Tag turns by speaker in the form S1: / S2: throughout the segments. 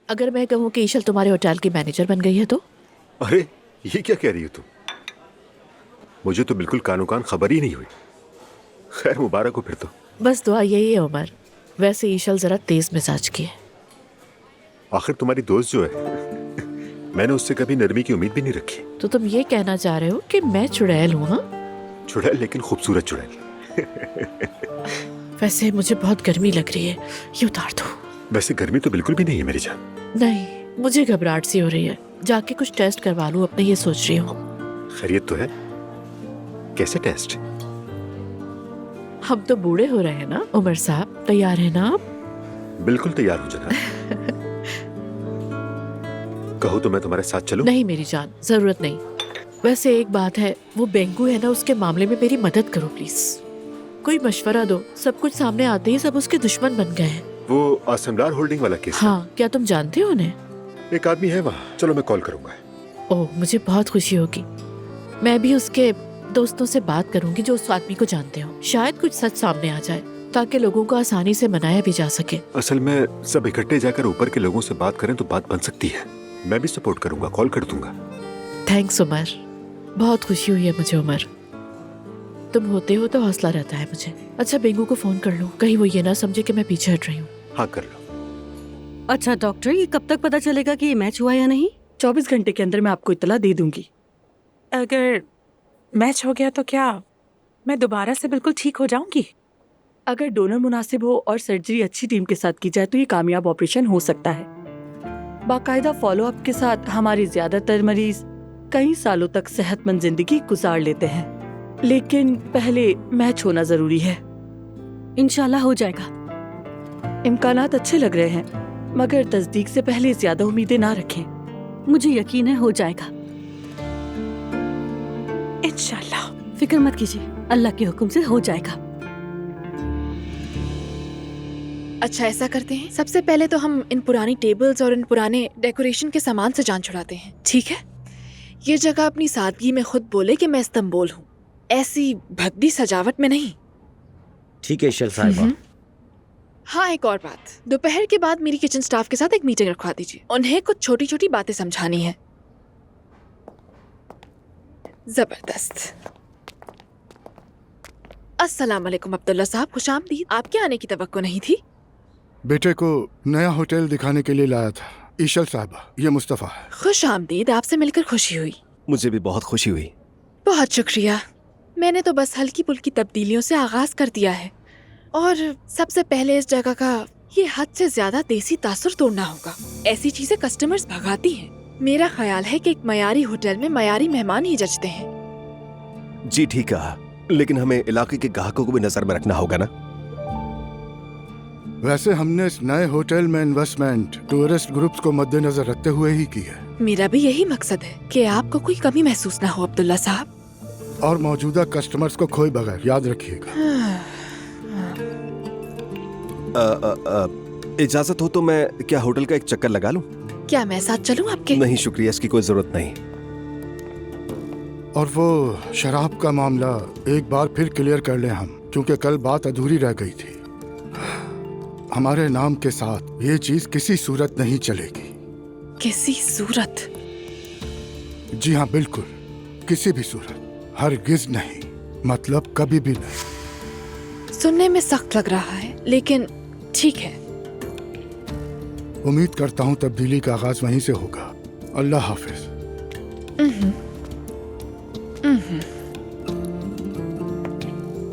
S1: अगर मैं कहूँ कि ईशल तुम्हारे होटल की मैनेजर बन गई है तो?
S2: अरे ये क्या कह रही हो तुम? मुझे तो बिल्कुल कानो कान खबर ही नहीं हुई। खैर मुबारक हो फिर तो।
S1: बस दुआ यही है उमर। वैसे ईशल जरा तेज मिजाज की है।
S2: आखिर तुम्हारी दोस्त जो है मैंने उससे कभी नरमी की उम्मीद भी नहीं रखी।
S1: तो तुम ये कहना चाह रहे हो कि मैं चुड़ैल हूँ? हाँ,
S2: चुड़ैल, लेकिन खूबसूरत चुड़ैल।
S1: वैसे मुझे बहुत गर्मी लग रही है, ये उतार दो।
S2: वैसे गर्मी तो बिल्कुल भी नहीं है मेरी जान।
S1: नहीं, मुझे घबराहट सी हो रही है। जाके कुछ टेस्ट करवा लूं अपने, ये सोच रही हूँ।
S2: खैरियत तो है? कैसे टेस्ट?
S1: हम तो बूढ़े हो रहे हैं ना उमर साहब, तैयार है ना आप?
S2: बिल्कुल तैयार हूँ जनाब। कहो तो मैं तुम्हारे साथ चलूं?
S1: नहीं मेरी जान, जरूरत नहीं। वैसे एक बात है, वो बेंगू है ना, उसके मामले में मेरी मदद करो प्लीज। कोई मशवरा दो। सब कुछ सामने आते ही सब उसके दुश्मन बन गए हैं।
S2: वो आसमदार होल्डिंग वाला केस?
S1: हाँ, क्या तुम जानते हो उन्हें?
S2: एक आदमी है वहाँ, चलो मैं कॉल करूंगा।
S1: ओह, मुझे बहुत खुशी होगी। मैं भी उसके दोस्तों से बात करूंगी जो उस आदमी को जानते हो। शायद कुछ सच सामने आ जाए ताकि लोगों को आसानी से मनाया भी जा सके।
S2: असल में सब इकट्ठे जाकर ऊपर के लोगों से बात करें तो बात बन सकती है। मैं भी सपोर्ट करूंगा, कॉल कर दूंगा।
S1: थैंक्स उमर, बहुत खुशी हुई है मुझे उमर। तुम होते हो तो हौसला रहता है मुझे। अच्छा, बेंगू को फोन कर लो, कहीं वो ये ना समझे कि मैं पीछे हट रही हूँ।
S2: हाँ कर लो।
S3: अच्छा डॉक्टर, ये कब तक पता चलेगा कि ये मैच हुआ या नहीं?
S4: 24 घंटे के अंदर मैं आपको इत्तला दे दूंगी। अगर मैच हो गया तो क्या मैं दोबारा से बिल्कुल ठीक हो जाऊंगी? अगर डोनर मुनासिब हो और सर्जरी अच्छी टीम के साथ की जाए तो ये कामयाब ऑपरेशन हो सकता है। बाकायदा फॉलोअप के साथ हमारे ज्यादातर मरीज कई सालों तक सेहतमंद जिंदगी गुजार लेते हैं, लेकिन पहले मैच होना जरूरी है।
S3: इंशाल्लाह हो जाएगा।
S4: इम्कानात अच्छे लग रहे हैं, मगर तस्दीक से पहले ज्यादा उम्मीदें ना रखें।
S3: मुझे यकीन है हो जाएगा।
S4: इंशाल्लाह।
S3: फिक्र मत कीजिए, अल्लाह के हुक्म से हो जाएगा।
S5: अच्छा, ऐसा करते हैं, सबसे पहले तो हम इन पुरानी टेबल्स और इन पुराने डेकोरेशन के सामान से जान छुड़ाते हैं, ठीक है? ये जगह अपनी सादगी में खुद बोले कि मैं इस्तांबुल हूँ, ऐसी भद्दी सजावट में नहीं।
S6: ठीक है ईशल साहिबा।
S5: हाँ, एक और बात, दोपहर के बाद मेरी किचन स्टाफ के साथ एक मीटिंग रखवा दीजिए। उन्हें कुछ छोटी छोटी बातें समझानी है। जबरदस्त। अस्सलाम वालेकुम अब्दुल्ला साहब, खुशामदीद। आपके आने की तवक्को नहीं थी।
S7: बेटे को नया होटल दिखाने के लिए लाया था। ईशल साहबा, ये मुस्तफ़ा है।
S5: खुशामदीद, आपसे मिलकर खुशी हुई।
S6: मुझे भी बहुत खुशी हुई।
S5: बहुत शुक्रिया। मैंने तो बस हल्की फुल्की तब्दीलियों से आगाज कर दिया है, और सबसे पहले इस जगह का ये हद से ज्यादा देसी तासुर तोड़ना होगा। ऐसी चीजें कस्टमर्स भगाती हैं। मेरा ख्याल है कि एक मयारी होटल में मयारी मेहमान ही जचते हैं।
S6: जी ठीक कहा, लेकिन हमें इलाके के ग्राहकों को भी नजर में रखना होगा ना।
S7: वैसे हमने इस नए होटल में इन्वेस्टमेंट टूरिस्ट ग्रुप्स को मद्देनजर रखते हुए ही की है।
S5: मेरा भी यही मकसद है कि आपको कोई कमी महसूस ना हो अब्दुल्ला साहब।
S7: और मौजूदा कस्टमर्स को खोए बगैर, याद रखिएगा।
S6: इजाजत हो तो मैं क्या होटल का एक चक्कर लगा लूं?
S5: क्या मैं साथ चलूं आपके?
S6: नहीं शुक्रिया, इसकी कोई जरूरत नहीं।
S7: और वो शराब का मामला एक बार फिर क्लियर कर लें हम, क्योंकि कल बात अधूरी रह गई थी। हमारे नाम के साथ ये चीज किसी सूरत नहीं चलेगी।
S5: किसी सूरत?
S7: जी हाँ, बिल्कुल, किसी भी सूरत, हरगिज नहीं, मतलब कभी भी नहीं।
S5: सुनने में सख्त लग रहा है, लेकिन ठीक है।
S7: उम्मीद करता हूँ तब्दीली का आगाज वहीं से होगा। अल्लाह हाफिज।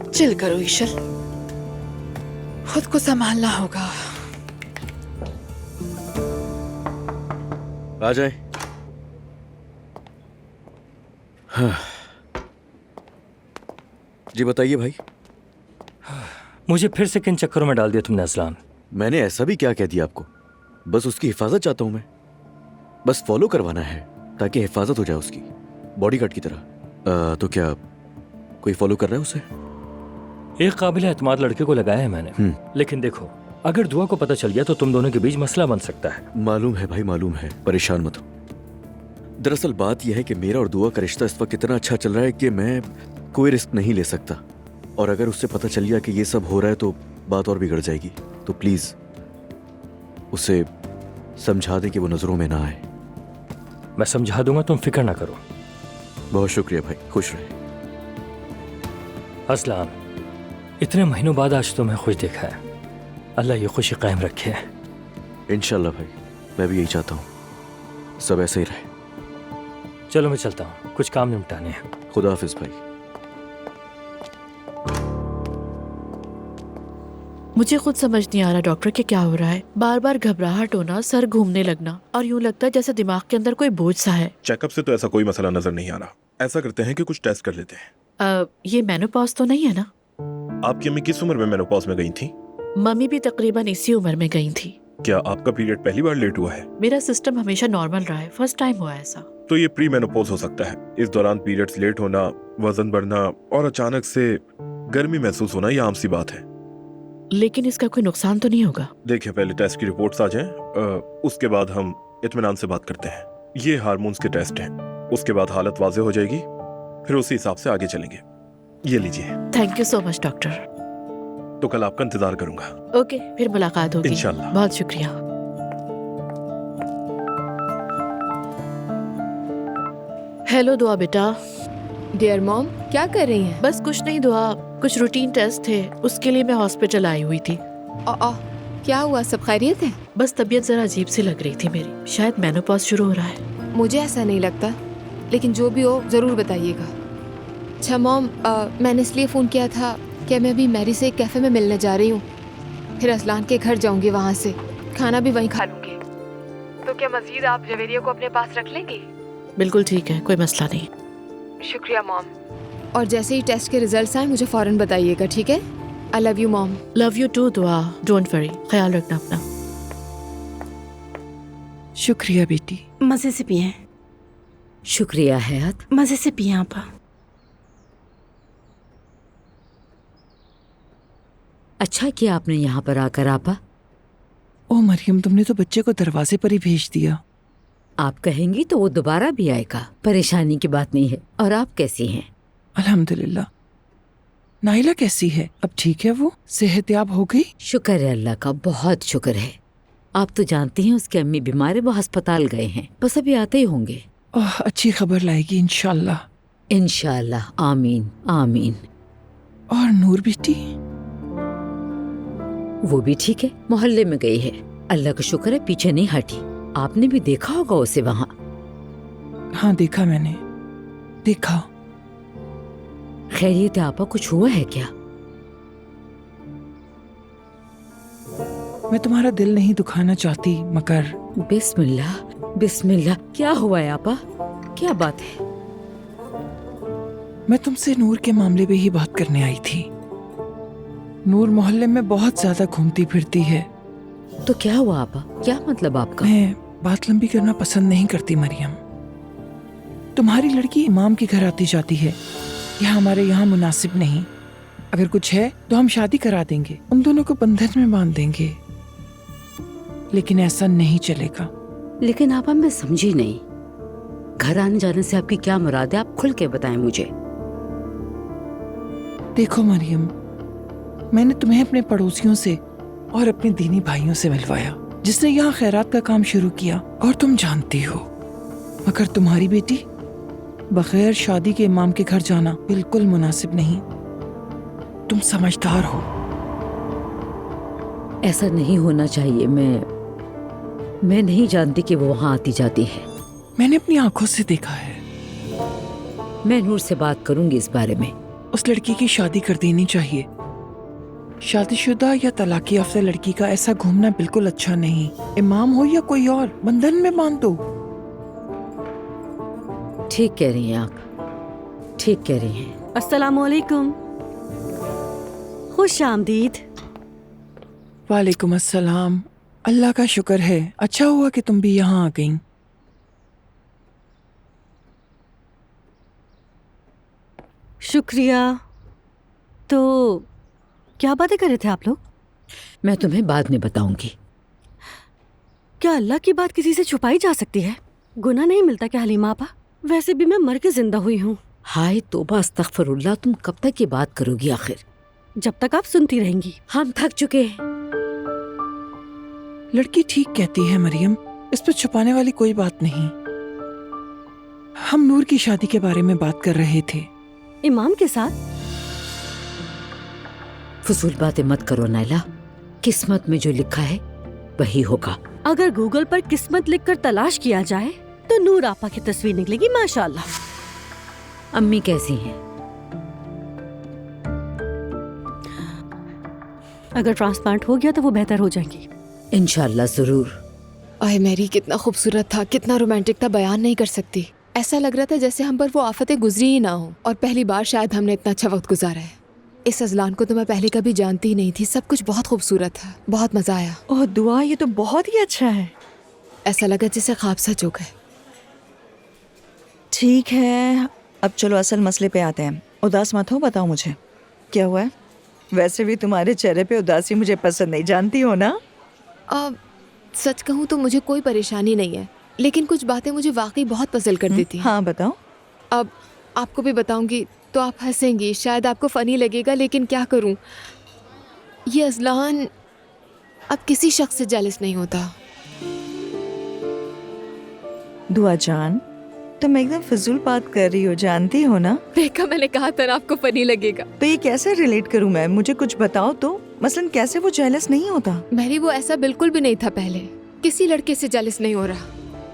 S5: चिल करो ईशल, खुद को संभालना होगा।
S6: आ जाए। हाँ। जी बताइए भाई।
S8: मुझे फिर से किन चक्करों में डाल दिया तुमने असलान?
S9: मैंने ऐसा भी क्या कह दिया आपको? बस उसकी हिफाजत चाहता हूं मैं। बस फॉलो करवाना है ताकि हिफाजत हो जाए उसकी, बॉडीगार्ड की तरह। तो क्या कोई फॉलो कर रहा है उसे?
S8: एक काबिल एतमाद लड़के को लगाया है मैंने, लेकिन देखो, अगर दुआ को पता चल गया तो तुम दोनों के बीच मसला बन सकता है।
S9: मालूम है भाई, मालूम है, परेशान मत हो। दरअसल बात यह है कि मेरा और दुआ का रिश्ता इस वक्त इतना अच्छा चल रहा है कि मैं कोई रिस्क नहीं ले सकता, और अगर उससे पता चल गया कि ये सब हो रहा है तो बात और बिगड़ जाएगी। तो प्लीज उसे समझा दें कि वो नजरों में ना आए।
S8: मैं समझा दूंगा, तुम फिक्र ना करो।
S9: बहुत शुक्रिया भाई, खुश रहे।
S8: असलान, इतने महीनों बाद आज तुम्हें खुश देखा है। अल्लाह ये खुशी कायम रखे।
S9: इंशाल्लाह भाई, मैं भी यही चाहता हूँ, सब ऐसे ही रहे।
S8: चलो मैं चलता हूँ, कुछ काम निपटाने हैं।
S9: खुदा हाफिज भाई।
S1: मुझे खुद समझ नहीं आ रहा डॉक्टर कि क्या हो रहा है। बार बार घबराहट होना, सर घूमने लगना और यूं लगता है जैसे दिमाग के अंदर कोई बोझ सा है।
S10: चेकअप से तो ऐसा कोई मसला नजर नहीं आ रहा। ऐसा करते हैं कि कुछ टेस्ट कर लेते हैं।
S1: ये मेनोपॉज तो नहीं है ना?
S10: आपकी अम्मी किस उम्र में मेनोपॉज में गई थी?
S1: मम्मी भी तकरीबन इसी उम्र में गई थी।
S10: क्या आपका पीरियड पहली बार लेट हुआ है?
S1: मेरा सिस्टम हमेशा नॉर्मल रहा है, फर्स्ट टाइम हुआ है ऐसा।
S10: तो ये प्री मेनोपॉज हो सकता है। इस दौरान पीरियड्स लेट होना, वजन बढ़ना और अचानक से गर्मी महसूस होना, ये आम सी बात है।
S1: लेकिन इसका कोई नुकसान तो नहीं होगा?
S10: देखिए, पहले टेस्ट की रिपोर्ट्स आ जाएं, उसके बाद हम इत्मीनान से बात करते हैं। ये हार्मोन्स के टेस्ट हैं, उसके बाद हालत वाजे हो जाएगी, फिर उसी हिसाब से आगे चलेंगे। ये लीजिए।
S1: Thank you so much doctor.
S10: तो कल आपका इंतजार करूंगा।
S1: ओके, फिर मुलाकात होगी
S10: इंशाल्लाह।
S1: बहुत शुक्रिया। हेलो दुआ बेटा।
S11: डियर मॉम, क्या कर रही हैं?
S1: बस कुछ नहीं दुआ, कुछ रूटीन टेस्ट थे, उसके लिए मैं हॉस्पिटल आई हुई थी।
S11: क्या हुआ, सब खैरियत है?
S1: बस तबीयत जरा अजीब सी लग रही थी मेरी, शायद मेनोपॉज शुरू हो रहा है।
S11: मुझे ऐसा नहीं लगता, लेकिन जो भी हो जरूर बताइएगा। अच्छा मॉम, मैंने इसलिए फ़ोन किया था कि मैं अभी मैरी से एक कैफ़े में मिलने जा रही हूँ, फिर असलान के घर जाऊँगी, वहाँ से खाना भी वहीं खा लूँगी। तो क्या मज़ीद आप जवेरिया को अपने पास रख लेंगी?
S1: बिल्कुल ठीक है, कोई मसला नहीं।
S11: शुक्रिया मॉम। और जैसे ही टेस्ट के रिजल्ट्स आए मुझे फ़ौरन बताइएगा, ठीक है? I love you mom.
S1: Love you too Dua, don't worry, ख्याल रखना अपना।
S4: शुक्रिया बेटी।
S3: मजे से पिए।
S12: शुक्रिया हयात।
S3: मजे से पिए आपा।
S12: अच्छा किया आपने यहाँ पर आकर आपा।
S4: ओ मरियम, तुमने तो बच्चे को दरवाजे पर ही भेज दिया।
S12: आप कहेंगी तो वो दोबारा भी आएगा, परेशानी की बात नहीं है। और आप कैसी हैं?
S4: अल्हम्दुलिल्लाह। नाइला कैसी है? अब ठीक है, वो सेहतयाब हो गई?
S12: शुक्र है अल्लाह का, बहुत शुक्र है। आप तो जानती हैं उसकी अम्मी बीमार है, वो अस्पताल गए हैं, बस अभी आते ही होंगे।
S4: ओह, अच्छी खबर लाएगी इंशाल्लाह।
S12: इंशाल्लाह, आमीन आमीन।
S4: और नूर बेटी?
S12: वो भी ठीक है, मोहल्ले में गई है, अल्लाह का शुक्र है पीछे नहीं हटी। आपने भी देखा होगा उसे वहाँ।
S4: हाँ देखा मैंने, देखा।
S12: खैरियत है आपा, कुछ हुआ है क्या?
S4: मैं तुम्हारा दिल नहीं दुखाना चाहती, मगर
S12: बिस्मिल्लाह बिस्मिल्लाह। क्या हुआ है आपा, क्या बात है?
S4: मैं तुमसे नूर के मामले पे ही बात करने आई थी। नूर मोहल्ले में बहुत ज्यादा घूमती फिरती है।
S12: तो क्या हुआ आपा, क्या मतलब आपका?
S4: मैं बात लंबी करना पसंद नहीं करती मरियम। तुम्हारी लड़की इमाम के घर आती जाती है, यह हमारे यहाँ मुनासिब नहीं। अगर कुछ है तो हम शादी करा देंगे, उन दोनों को बंधन में बांध देंगे, लेकिन ऐसा नहीं चलेगा।
S12: लेकिन आपा मैं समझी नहीं, घर आने जाने से आपकी क्या मुराद है? आप खुल के बताएं मुझे।
S4: देखो मरियम, मैंने तुम्हें अपने पड़ोसियों से और अपने दीनी भाइयों से मिलवाया, जिसने यहाँ खैरात का काम शुरू किया, और तुम जानती हो। मगर तुम्हारी बेटी बगैर शादी के इमाम के घर जाना बिल्कुल मुनासिब नहीं। तुम समझदार हो।
S12: ऐसा नहीं होना चाहिए। मैं नहीं जानती कि वो वहाँ आती जाती है।
S4: मैंने अपनी आंखों से देखा है।
S12: मैं नूर से बात करूंगी इस बारे में।
S4: उस लड़की की शादी कर देनी चाहिए। शादीशुदा या तलाकी याफ्ता लड़की का ऐसा घूमना बिल्कुल अच्छा नहीं। इमाम हो या कोई और, बंधन में बांध दो।
S12: ठीक कह रही हैं आप, ठीक कह रही हैं।
S3: अस्सलामुअलैकुम। खुश आमदीद।
S4: वालेकुम अस्सलाम। अल्लाह का शुक्र है, अच्छा हुआ कि तुम भी यहाँ आ गईं।
S3: शुक्रिया। तो क्या बातें कर रहे थे आप लोग?
S12: मैं तुम्हें बाद में बताऊंगी।
S3: क्या अल्लाह की बात किसी से छुपाई जा सकती है? गुनाह नहीं मिलता क्या हलीमा आपा? वैसे भी मैं मर के जिंदा हुई हूँ।
S12: हाय तौबा अस्तगफिरुल्लाह, तुम कब तक ये बात करोगी आखिर?
S3: जब तक आप सुनती रहेंगी।
S12: हम थक चुके हैं।
S4: लड़की ठीक कहती है मरियम, इस पे छुपाने वाली कोई बात नहीं। हम नूर की शादी के बारे में बात कर रहे थे।
S3: इमाम के साथ?
S12: फजूल बातें मत करो नाइला, किस्मत में जो लिखा है वही होगा।
S3: अगर गूगल पर किस्मत लिखकर तलाश किया जाए तो नूर आपा की तस्वीर निकलेगी माशाल्लाह।
S12: अम्मी कैसी हैं?
S3: अगर ट्रांसप्लांट हो गया तो वो बेहतर हो जाएंगी
S12: इंशाल्लाह जरूर।
S11: ओए मैरी, कितना खूबसूरत था, कितना रोमांटिक था, बयान नहीं कर सकती। ऐसा लग रहा था जैसे हम पर वो आफतें गुजरी ही ना हो, और पहली बार शायद हमने इतना अच्छा वक्त गुजारा है। इस अजलान को तो मैं पहले कभी जानती ही नहीं थी। सब कुछ बहुत खूबसूरत था, बहुत मजा आया।
S4: ओह दुआ, ये तो बहुत ही अच्छा है।
S11: ऐसा लगा जैसे ख्वाब सच हो गए।
S13: ठीक है, अब चलो असल मसले पे आते हैं। उदास मत हो, बताओ मुझे क्या हुआ है। वैसे भी तुम्हारे चेहरे पे उदासी मुझे पसंद नहीं, जानती हो ना।
S11: सच कहूँ तो मुझे कोई परेशानी नहीं है, लेकिन कुछ बातें मुझे वाकई बहुत पसंद कर देती हैं।
S13: हाँ बताओ।
S11: अब आपको भी बताऊंगी तो आप हंसेंगी, शायद आपको फनी लगेगा, लेकिन क्या करूं, ये अजलान अब किसी शख्स से जेलस नहीं होता।
S13: दुआ जान, तुम एकदम फजूल बात कर रही हो, जानती हो ना।
S11: देखा, मैंने कहा था ना आपको फनी लगेगा।
S13: तो ये कैसे रिलेट करूं मैं, मुझे कुछ बताओ तो। मसलन कैसे वो जेलस नहीं होता।
S11: मैरी, वो ऐसा बिल्कुल भी नहीं था पहले, किसी लड़के से जेलस नहीं हो रहा।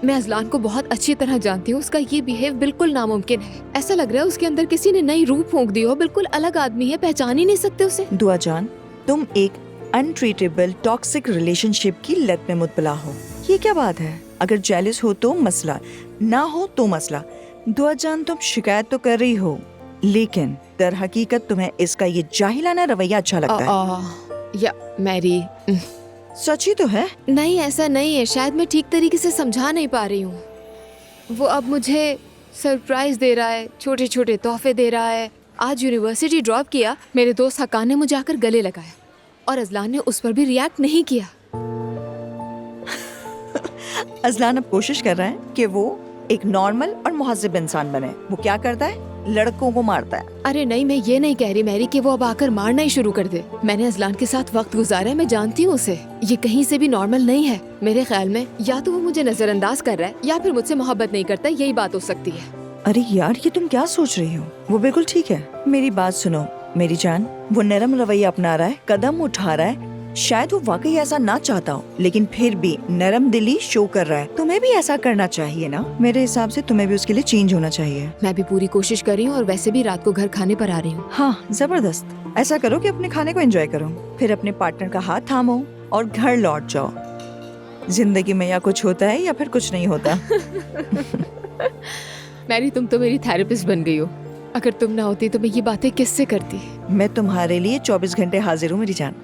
S11: मैं अजलान को बहुत अच्छी तरह जानती हूँ, उसका ये बिहेव बिल्कुल नामुमकिन है। ऐसा लग रहा है उसके अंदर किसी ने नई रूह फूंक दी हो, बिल्कुल अलग आदमी है, पहचान ही नहीं सकते उसे।
S13: दुआ जान, तुम एक अनट्रीटेबल टॉक्सिक रिलेशनशिप की लत में मुब्तला हो। ये क्या बात है। अगर जेलस हो तो मसला, ना हो तो मसला। दुआ जान, तुम शिकायत तो कर रही हो, लेकिन दर हकीकत तुम्हें इसका ये जाहिलाना रवैया अच्छा लगता है।
S11: या मैरी,
S13: सच्ची तो है।
S11: नहीं, ऐसा नहीं है, शायद मैं ठीक तरीके से समझा नहीं पा रही हूँ। वो अब मुझे सरप्राइज दे रहा है, छोटे छोटे तोहफे दे रहा है। आज यूनिवर्सिटी ड्रॉप किया, मेरे दोस्त हकान ने मुझे आकर गले लगाया, और अजलान ने उस पर भी रिएक्ट नहीं किया।
S13: अजलान अब कोशिश कर रहा है कि वो एक नॉर्मल और मुहज़्ज़ब इंसान बने। वो क्या करता है, लड़कों को मारता है।
S11: अरे नहीं, मैं ये नहीं कह रही मैरी कि वो अब आकर मारना ही शुरू कर दे। मैंने अजलान के साथ वक्त गुजारा है, मैं जानती हूँ उसे। ये कहीं से भी नॉर्मल नहीं है। मेरे ख्याल में या तो वो मुझे नजरअंदाज कर रहा है, या फिर मुझसे मोहब्बत नहीं करता, यही बात हो सकती है।
S13: अरे यार, ये तुम क्या सोच रही हो। वो बिल्कुल ठीक है। मेरी बात सुनो मेरी जान, वो नरम रवैया अपना रहा है, कदम उठा रहा है। शायद वो वाकई ऐसा ना चाहता हो, लेकिन फिर भी नरम दिली शो कर रहा है। तुम्हें भी ऐसा करना चाहिए ना। मेरे हिसाब से तुम्हें भी उसके लिए चेंज होना चाहिए।
S11: मैं भी पूरी कोशिश कर रही हूँ, और वैसे भी रात को घर खाने पर आ रही हूँ।
S13: हाँ, जबरदस्त। ऐसा करो कि अपने खाने को एंजॉय करो, फिर अपने पार्टनर का हाथ थामो और घर लौट जाओ। जिंदगी में या कुछ होता है या फिर कुछ नहीं होता।
S11: मैरी, तुम तो मेरी थेरेपिस्ट बन गई हो। अगर तुम ना होती तो मैं ये बातें किससे करती।
S13: मैं तुम्हारे लिए 24 घंटे हाजिर हूँ मेरी जान।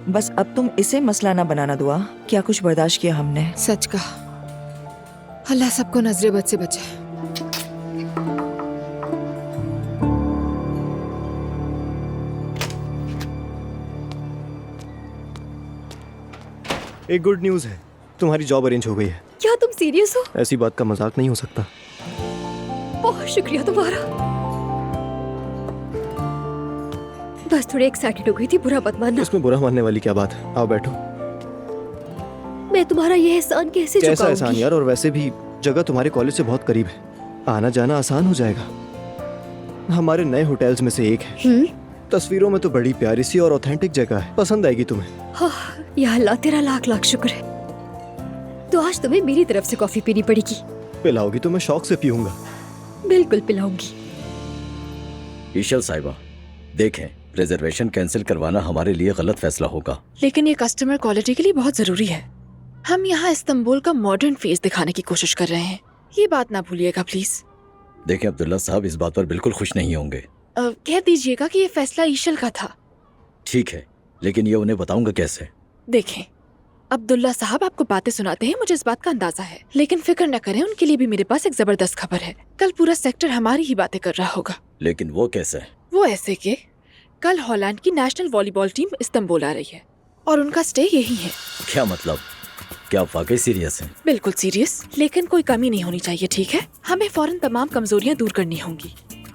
S13: बस अब तुम इसे मसला ना बनाना। दुआ, क्या कुछ बर्दाश्त किया हमने।
S11: सच कहा, अल्लाह सबको नजरे बद से बचाए।
S6: एक गुड न्यूज़ है, तुम्हारी जॉब अरेंज हो गई है।
S3: क्या तुम सीरियस हो?
S6: ऐसी बात का मजाक नहीं हो सकता।
S3: बहुत शुक्रिया तुम्हारा। बस थोड़ी एक्साइटेड हो गई थी, बुरा मत मानना।
S6: इसमें बुरा मानने वाली क्या बात है। आओ बैठो।
S3: मैं तुम्हारा ये एहसान कैसे चुकाऊंगी?
S6: कैसा एहसान यार, और वैसे भी जगह तुम्हारे कॉलेज से बहुत करीब है, आना जाना आसान हो जाएगा। हमारे नए होटल्स में से एक है। तस्वीरों में तो बड़ी प्यारी सी और ऑथेंटिक जगह है, पसंद आएगी तुम्हें।
S3: हाँ, या अल्लाह, तेरा लाख लाख शुक्र है। तो आज तुम्हें मेरी तरफ से कॉफी पीनी पड़ेगी।
S6: पिलाओगी तो मैं शौक से पीऊंगा।
S3: बिल्कुल पिलाऊंगी।
S9: ईशल साहिबा, देखें, रिजर्वेशन कैंसिल करवाना हमारे लिए गलत फैसला होगा,
S5: लेकिन ये कस्टमर क्वालिटी के लिए बहुत जरूरी है। हम यहाँ इस्तांबुल का मॉडर्न फेस दिखाने की कोशिश कर रहे हैं, ये बात ना भूलिएगा प्लीज।
S9: देखें, अब्दुल्ला साहब इस बात पर बिल्कुल खुश नहीं होंगे।
S5: कह दीजिएगा कि ये फैसला ईशल का था।
S9: ठीक है, लेकिन ये उन्हें बताऊंगा कैसे।
S5: देखें, अब्दुल्ला साहब आपको बातें सुनाते हैं, मुझे इस बात का अंदाजा है, लेकिन फिक्र न करें, उनके लिए भी मेरे पास एक जबरदस्त खबर है। कल पूरा सेक्टर हमारी ही बातें कर रहा होगा।
S9: लेकिन वो कैसे?
S5: वो ऐसे कि कल हॉलैंड की नेशनल वॉलीबॉल टीम इस्तांबुल आ रही है, और उनका स्टे यही है।
S9: क्या मतलब? क्या आप वाकई सीरियस हैं?
S5: बिल्कुल सीरियस, लेकिन कोई कमी नहीं होनी चाहिए, ठीक है? हमें फौरन तमाम कमजोरियां दूर करनी होंगी,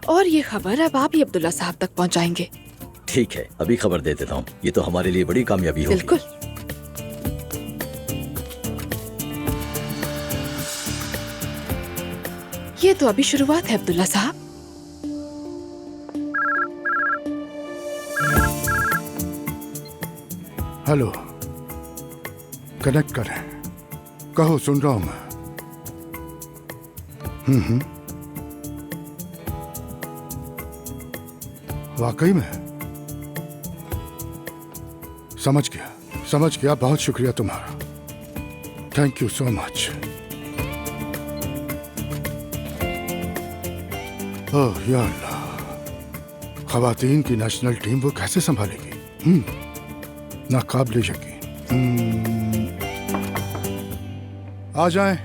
S5: और ये खबर अब आप ही अब्दुल्ला साहब तक पहुंचाएंगे।
S9: ठीक है, अभी खबर दे देता हूँ। ये तो हमारे लिए बड़ी कामयाबी होगी।
S5: बिल्कुल। ये तो अभी शुरुआत है अब्दुल्ला साहब।
S7: हेलो, कनेक्ट करें। कहो, सुन रहा हूं मैं। वाकई में? समझ गया। बहुत शुक्रिया तुम्हारा। Thank you so much. Oh या अल्लाह, खवातीन की नेशनल टीम वो कैसे संभालेगी? नाकाबिले यकीन। आ जाएं।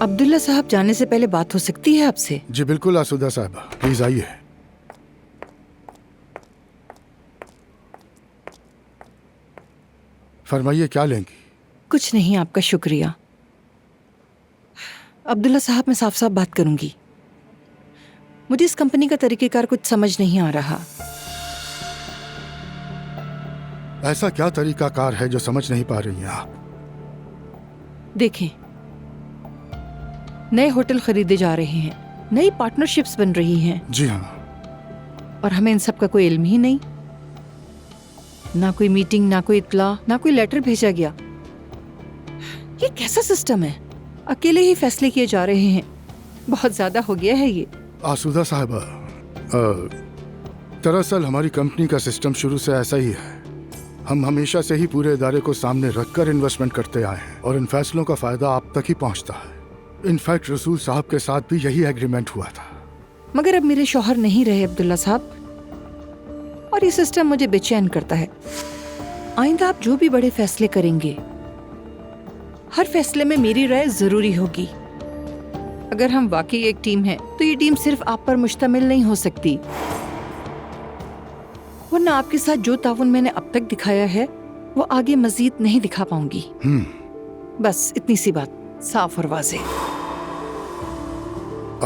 S14: अब्दुल्ला साहब जाने से पहले बात हो सकती है आपसे?
S7: जी बिल्कुल आसूदा साहबा, प्लीज आइए। फरमाइए, क्या लेंगी?
S14: कुछ नहीं, आपका शुक्रिया। अब्दुल्ला साहब, मैं साफ साफ बात करूंगी। मुझे इस कंपनी का तरीकेकार कुछ समझ नहीं आ रहा।
S7: ऐसा क्या तरीकाकार है जो समझ नहीं पा रही हैं आप?
S14: देखें, नए होटल खरीदे जा रहे हैं, नई पार्टनरशिप्स बन रही हैं।
S7: जी हाँ।
S14: और हमें इन सब का कोई इल्म ही नहीं। ना कोई मीटिंग, ना कोई इत्तला, ना कोई लेटर भेजा गया। ये कैसा सिस्टम है? अकेले ही फैसले किए जा रहे हैं। बहुत ज्यादा हो गया है ये।
S7: आसूदा साहबा, दरअसल हमारी कंपनी का सिस्टम शुरू से ऐसा ही है। हम हमेशा से ही पूरे इदारे को सामने रखकर इन्वेस्टमेंट करते आए हैं और इन फैसलों का फायदा आप तक ही पहुंचता है। इनफैक्ट रसूल साहब के साथ भी यही एग्रीमेंट हुआ था।
S14: मगर अब मेरे शौहर नहीं रहे अब्दुल्ला साहब, और ये सिस्टम मुझे बेचैन करता है। आइंदा आप जो भी बड़े फैसले करेंगे, हर फैसले में मेरी राय जरूरी होगी। अगर हम वाकई एक टीम हैं, तो ये टीम सिर्फ आप पर मुश्तमिल नहीं हो सकती, वरना आपके साथ जो ताउन मैंने अब तक दिखाया है वो आगे मजीद नहीं दिखा पाऊंगी। बस इतनी सी बात, साफ और वाज़ेह।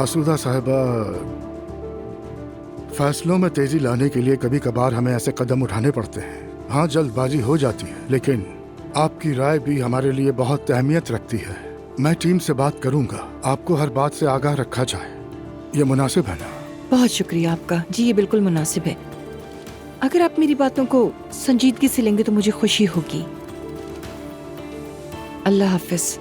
S7: आसूदा साहिबा, फैसलों में तेजी लाने के लिए कभी कभार हमें ऐसे कदम उठाने पड़ते हैं। हाँ, जल्दबाजी हो जाती है, लेकिन आपकी राय भी हमारे लिए बहुत अहमियत रखती है। मैं टीम से बात करूंगा, आपको हर बात से आगाह रखा जाए। ये मुनासिब है ना?
S14: बहुत शुक्रिया आपका। जी, ये बिल्कुल मुनासिब है। अगर आप मेरी बातों को संजीदगी से लेंगे तो मुझे खुशी होगी। अल्लाह हाफिज।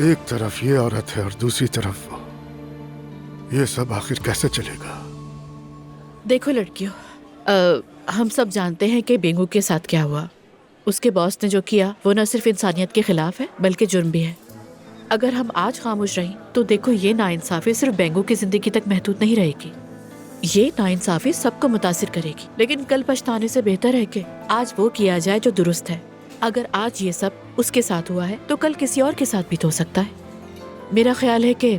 S7: एक तरफ ये औरत है और दूसरी तरफ वो। ये सब आखिर कैसे चलेगा?
S1: देखो लड़कियों, हम सब जानते हैं कि बेंगू के साथ क्या हुआ। उसके बॉस ने जो किया वो न सिर्फ इंसानियत के खिलाफ है बल्कि जुर्म भी है। अगर हम आज खामोश रहें तो देखो, ये नाइंसाफी सिर्फ बेंगू की जिंदगी तक महदूद नहीं रहेगी, ये नाइंसाफी सबको मुतासिर करेगी। लेकिन कल पछताने से बेहतर है कि आज वो किया जाए जो दुरुस्त है। अगर आज ये सब उसके साथ हुआ है तो कल किसी और के साथ भी तो हो सकता है। मेरा ख्याल है कि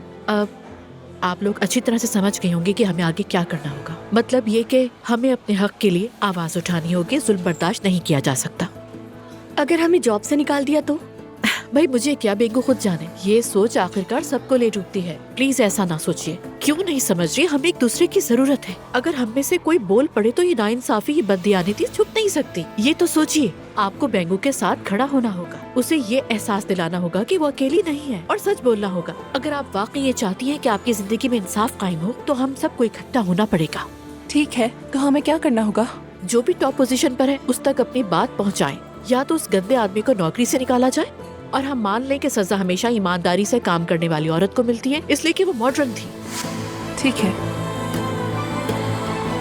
S1: आप लोग अच्छी तरह से समझ गए होंगे कि हमें आगे क्या करना होगा। मतलब ये कि हमें अपने हक के लिए आवाज उठानी होगी, जुल्म बर्दाश्त नहीं किया जा सकता।
S3: अगर हमें जॉब से निकाल दिया तो?
S1: भाई मुझे क्या, बेंगू खुद जाने। ये सोच आखिरकार सबको ले डूबती है। प्लीज ऐसा ना सोचिए। क्यों नहीं समझ रही? हमें एक दूसरे की जरूरत है। अगर हम में से कोई बोल पड़े तो ये नाइंसाफी, ये बददियानती छुप नहीं सकती। ये तो सोचिए, आपको बेंगू के साथ खड़ा होना होगा, उसे ये एहसास दिलाना होगा कि वो अकेली नहीं है, और सच बोलना होगा। अगर आप वाकई ये चाहती हैं कि आपकी जिंदगी में इंसाफ कायम हो तो हम सबको इकट्ठा होना पड़ेगा।
S4: ठीक है, तो हमें क्या करना होगा?
S1: जो भी टॉप पोजीशन पर है उस तक अपनी बात पहुंचाएं। या तो उस गंदे आदमी को नौकरी से निकाला जाए और हम मान लें कि सजा हमेशा ईमानदारी से काम करने वाली औरत को मिलती है, इसलिए कि वो मॉडर्न थी।
S4: ठीक है,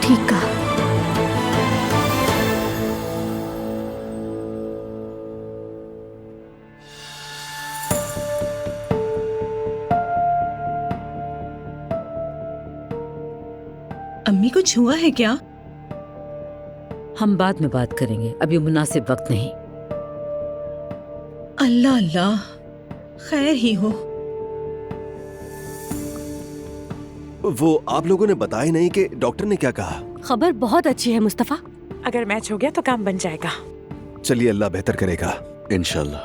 S3: ठीक है।
S15: अम्मी, कुछ हुआ है क्या?
S12: हम बाद में बात करेंगे, अभी मुनासिब वक्त नहीं।
S15: अल्लाह अल्लाह, खैर ही हो।
S6: वो आप लोगों ने बताया नहीं कि डॉक्टर ने क्या कहा?
S3: खबर बहुत अच्छी है मुस्तफा।
S4: अगर मैच हो गया तो काम बन जाएगा।
S6: चलिए, अल्लाह बेहतर करेगा
S9: इंशाल्लाह।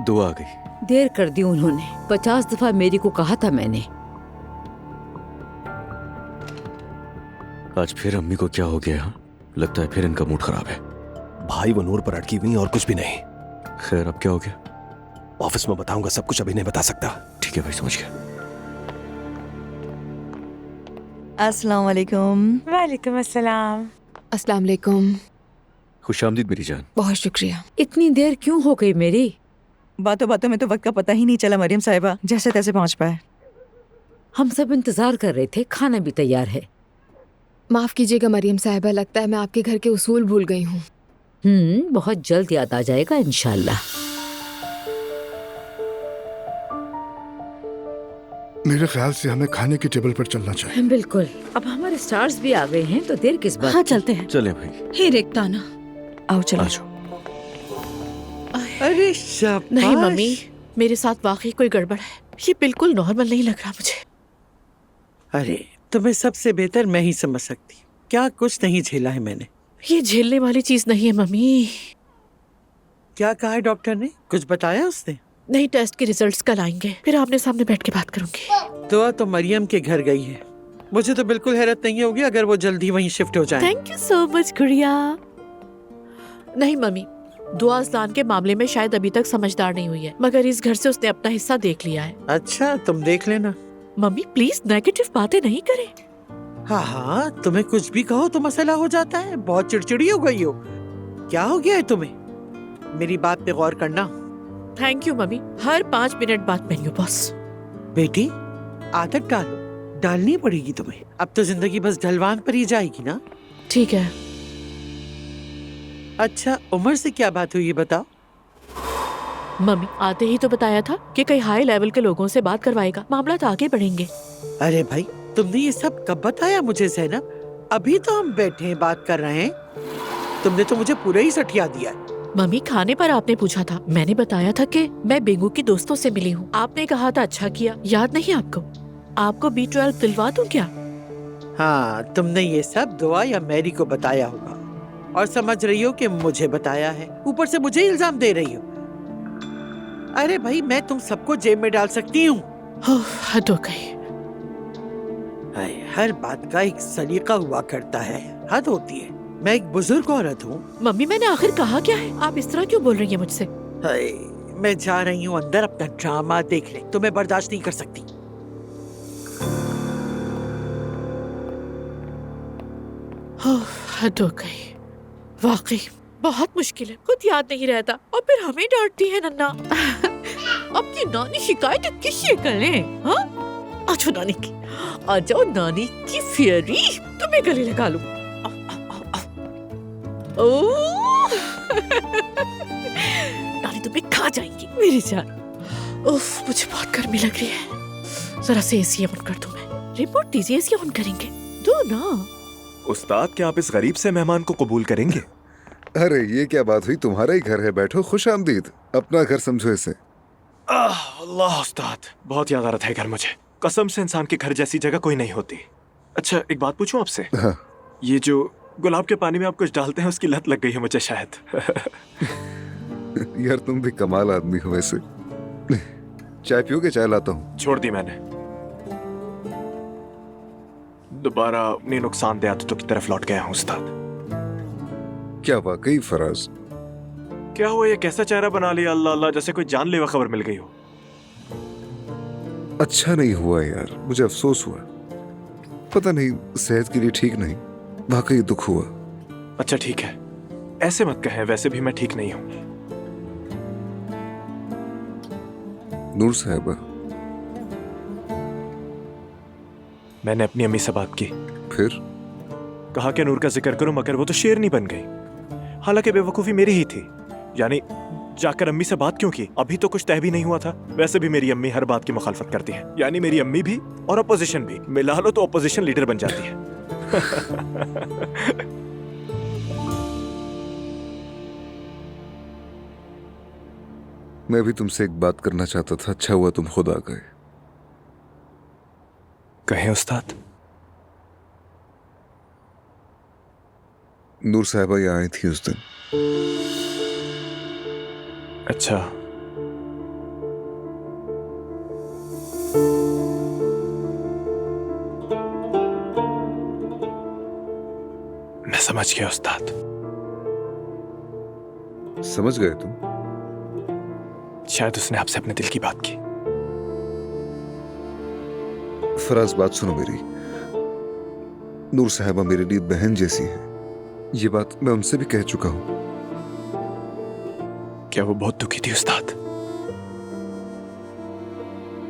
S9: दुआ आ गई।
S12: देर कर दी उन्होंने। 50 दफा मेरी को कहा था मैंने।
S9: आज फिर अम्मी को क्या हो गया? लगता है फिर इनका मूड खराब है।
S16: भाई वो नूर पर अटकी हुई और कुछ भी नहीं।
S9: खैर अब क्या हो गया?
S16: ऑफिस में बताऊंगा, सब कुछ अभी नहीं बता सकता।
S9: ठीक है भाई, समझ गया।
S13: अस्सलाम वालेकुम।
S4: वालेकुम अस्सलाम।
S11: अस्सलाम वालेकुम।
S9: खुशामदीद मेरी जान।
S11: बहुत शुक्रिया।
S12: इतनी देर क्यों हो गई मेरी?
S13: बातों बातों में तो वक्त का पता ही नहीं चला मरियम साहिबा, जैसे तैसे पहुंच पाए।
S12: हम सब इंतजार कर रहे थे, खाना भी तैयार है।
S11: माफ कीजिएगा मरियम साहिबा, लगता है मैं आपके घर के उसूल भूल गई हूँ।
S12: बहुत जल्द याद आ जाएगा इंशाल्लाह।
S7: मेरे ख्याल से हमें खाने की टेबल पर चलना चाहिए।
S12: बिल्कुल। अब हमारे स्टार्स भी आ गए हैं तो देर किस बात?
S3: हाँ चलते हैं।
S9: चले भाई।
S15: हे रेक्ताना,
S13: आओ चलो।
S1: अरे नहीं मम्मी, मेरे साथ वाकई कोई गड़बड़ है। ये बिल्कुल नॉर्मल नहीं लग रहा मुझे।
S17: अरे तुम्हें सबसे बेहतर मैं ही समझ सकती हूँ। क्या कुछ नहीं झेला है मैंने।
S1: ये झेलने वाली चीज नहीं है मम्मी।
S17: क्या कहा है डॉक्टर ने? कुछ बताया उसने?
S1: नहीं, टेस्ट के रिजल्ट्स कल आएंगे, फिर आपने सामने बैठ के बात करूंगी।
S17: दुआ तो मरियम के घर गई है। मुझे तो बिल्कुल हैरत नहीं होगी अगर वो जल्दी वहीं शिफ्ट हो जाए।
S1: थैंक यू सो मच गुड़िया। नहीं मम्मी, दुआ अज़लान के मामले में शायद अभी तक समझदार नहीं हुई है, मगर इस घर से उसने अपना हिस्सा देख लिया है।
S17: अच्छा, तुम देख लेना।
S1: मम्मी प्लीज नेगेटिव बातें नहीं करें।
S17: हाँ हाँ, तुम्हें कुछ भी कहो तो मसला हो जाता है। बहुत चिड़चिड़ी हो गई हो। क्या हो गया है तुम्हें? मेरी बात पे गौर करना।
S1: Thank you mummy, her 5 minute बाद मेन्यू बॉस।
S17: बेटी आदत डालो, डालनी पड़ेगी तुम्हें। अब तो जिंदगी बस ढलवान पर ही जाएगी ना।
S1: ठीक है।
S17: अच्छा, उमर से क्या बात हुई ये बताओ।
S1: मम्मी आते ही तो बताया था कि कई हाई लेवल के लोगों से बात करवाएगा, मामला तो आगे बढ़ेंगे।
S17: अरे भाई, तुमने ये सब कब बताया मुझे ज़ैनब? अभी तो हम बैठे हैं बात कर रहे हैं। तुमने तो मुझे पूरा ही सठिया दिया है।
S1: मम्मी खाने पर आपने पूछा था, मैंने बताया था कि मैं बेंगू की दोस्तों से मिली हूँ। आपने कहा था अच्छा किया, याद नहीं आपको? आपको B12 दिलवा दूं क्या?
S17: हाँ, तुमने ये सब दुआ या मैरी को बताया होगा और समझ रही हो कि मुझे बताया है। ऊपर से मुझे इल्जाम दे रही हो। अरे भाई, मैं तुम सबको जेब में डाल सकती हूँ।
S1: हद हो गई।
S17: हर बात का एक सलीका हुआ करता है, हद होती है। मैं एक बुजुर्ग औरत हूँ।
S1: मम्मी मैंने आखिर कहा क्या है? आप इस तरह क्यों बोल रही हैं मुझसे?
S17: मैं जा रही हूँ अंदर, अपना ड्रामा देख ले। तुम्हें बर्दाश्त नहीं कर सकती।
S1: हद हो गई। वाकई बहुत मुश्किल है, खुद याद नहीं रहता और फिर हमें डांटती है नन्ना। अब की नानी शिकायत किससे करें? हाँ, आ जाओ नानी की, आ जाओ नानी की फेरी, तुम्हें गले लगा लूं। नानी तुम्हें खा जाएंगी मेरी जान। उफ, मुझे बहुत गर्मी लग रही है। जरा से एसी ऑन कर दो। मैं रिपोर्ट दीजिए, एसी ऑन करेंगे। दो ना।
S18: उस्ताद, क्या आप इस गरीब से मेहमान को कबूल करेंगे?
S19: अरे ये क्या बात हुई? तुम्हारा ही घर है, बैठो। खुश आमदीद। अपना घर समझो इसे।
S18: अल्लाह उस्ताद, बहुत याद आ रहा था घर मुझे। कसम से इंसान के घर जैसी जगह कोई नहीं होती। अच्छा, एक बात पूछूं आपसे?
S19: हाँ।
S18: ये जो गुलाब के पानी में आप कुछ डालते हैं, उसकी लत लग गई है मुझे शायद।
S19: यार तुम भी कमाल आदमी हो वैसे। चाय पियोगे? चाय लाता हूँ।
S18: छोड़ दी मैंने। दोबारा अपनी नुकसानदेह आदतों की तरफ लौट गया हूँ उस्ताद।
S19: क्या वाकई फराज?
S18: क्या हुआ? ये कैसा चेहरा बना लिया अल्लाह अल्लाह, जैसे कोई जानलेवा खबर मिल गई हो।
S19: अच्छा नहीं हुआ यार, मुझे अफसोस हुआ। पता नहीं, सेहत के लिए ठीक नहीं। वाकई दुख हुआ।
S18: अच्छा ठीक है, ऐसे मत कहें, वैसे भी मैं ठीक नहीं हूँ।
S19: नूर साहिबा,
S18: मैंने अपनी अम्मी से बात की।
S19: फिर
S18: कहा कि नूर का जिक्र करूं, मगर वो तो शेरनी बन गई। हालांकि बेवकूफ़ी मेरी ही थी। यानी जाकर अम्मी से बात क्यों की? अभी तो कुछ तय भी नहीं हुआ था। वैसे भी मेरी अम्मी हर बात की मुखालफत करती है। यानी मेरी अम्मी भी और अपोजिशन भी, मिला लो तो अपोजिशन लीडर बन जाती है।
S19: मैं भी तुमसे एक बात करना चाहता था। अच्छा हुआ तुम खुद आ गए।
S18: कहें उस्ताद।
S19: नूर साहिबा यहाँ आई थी उस दिन।
S18: अच्छा, समझ गया उस्ताद।
S19: समझ गए तुम?
S18: शायद उसने आपसे अपने दिल की बात की।
S19: फराज, बात सुनो मेरी। नूर साहिबा मेरे लिए बहन जैसी है। ये बात मैं उनसे भी कह चुका हूं।
S18: क्या वो बहुत दुखी थी उस्ताद?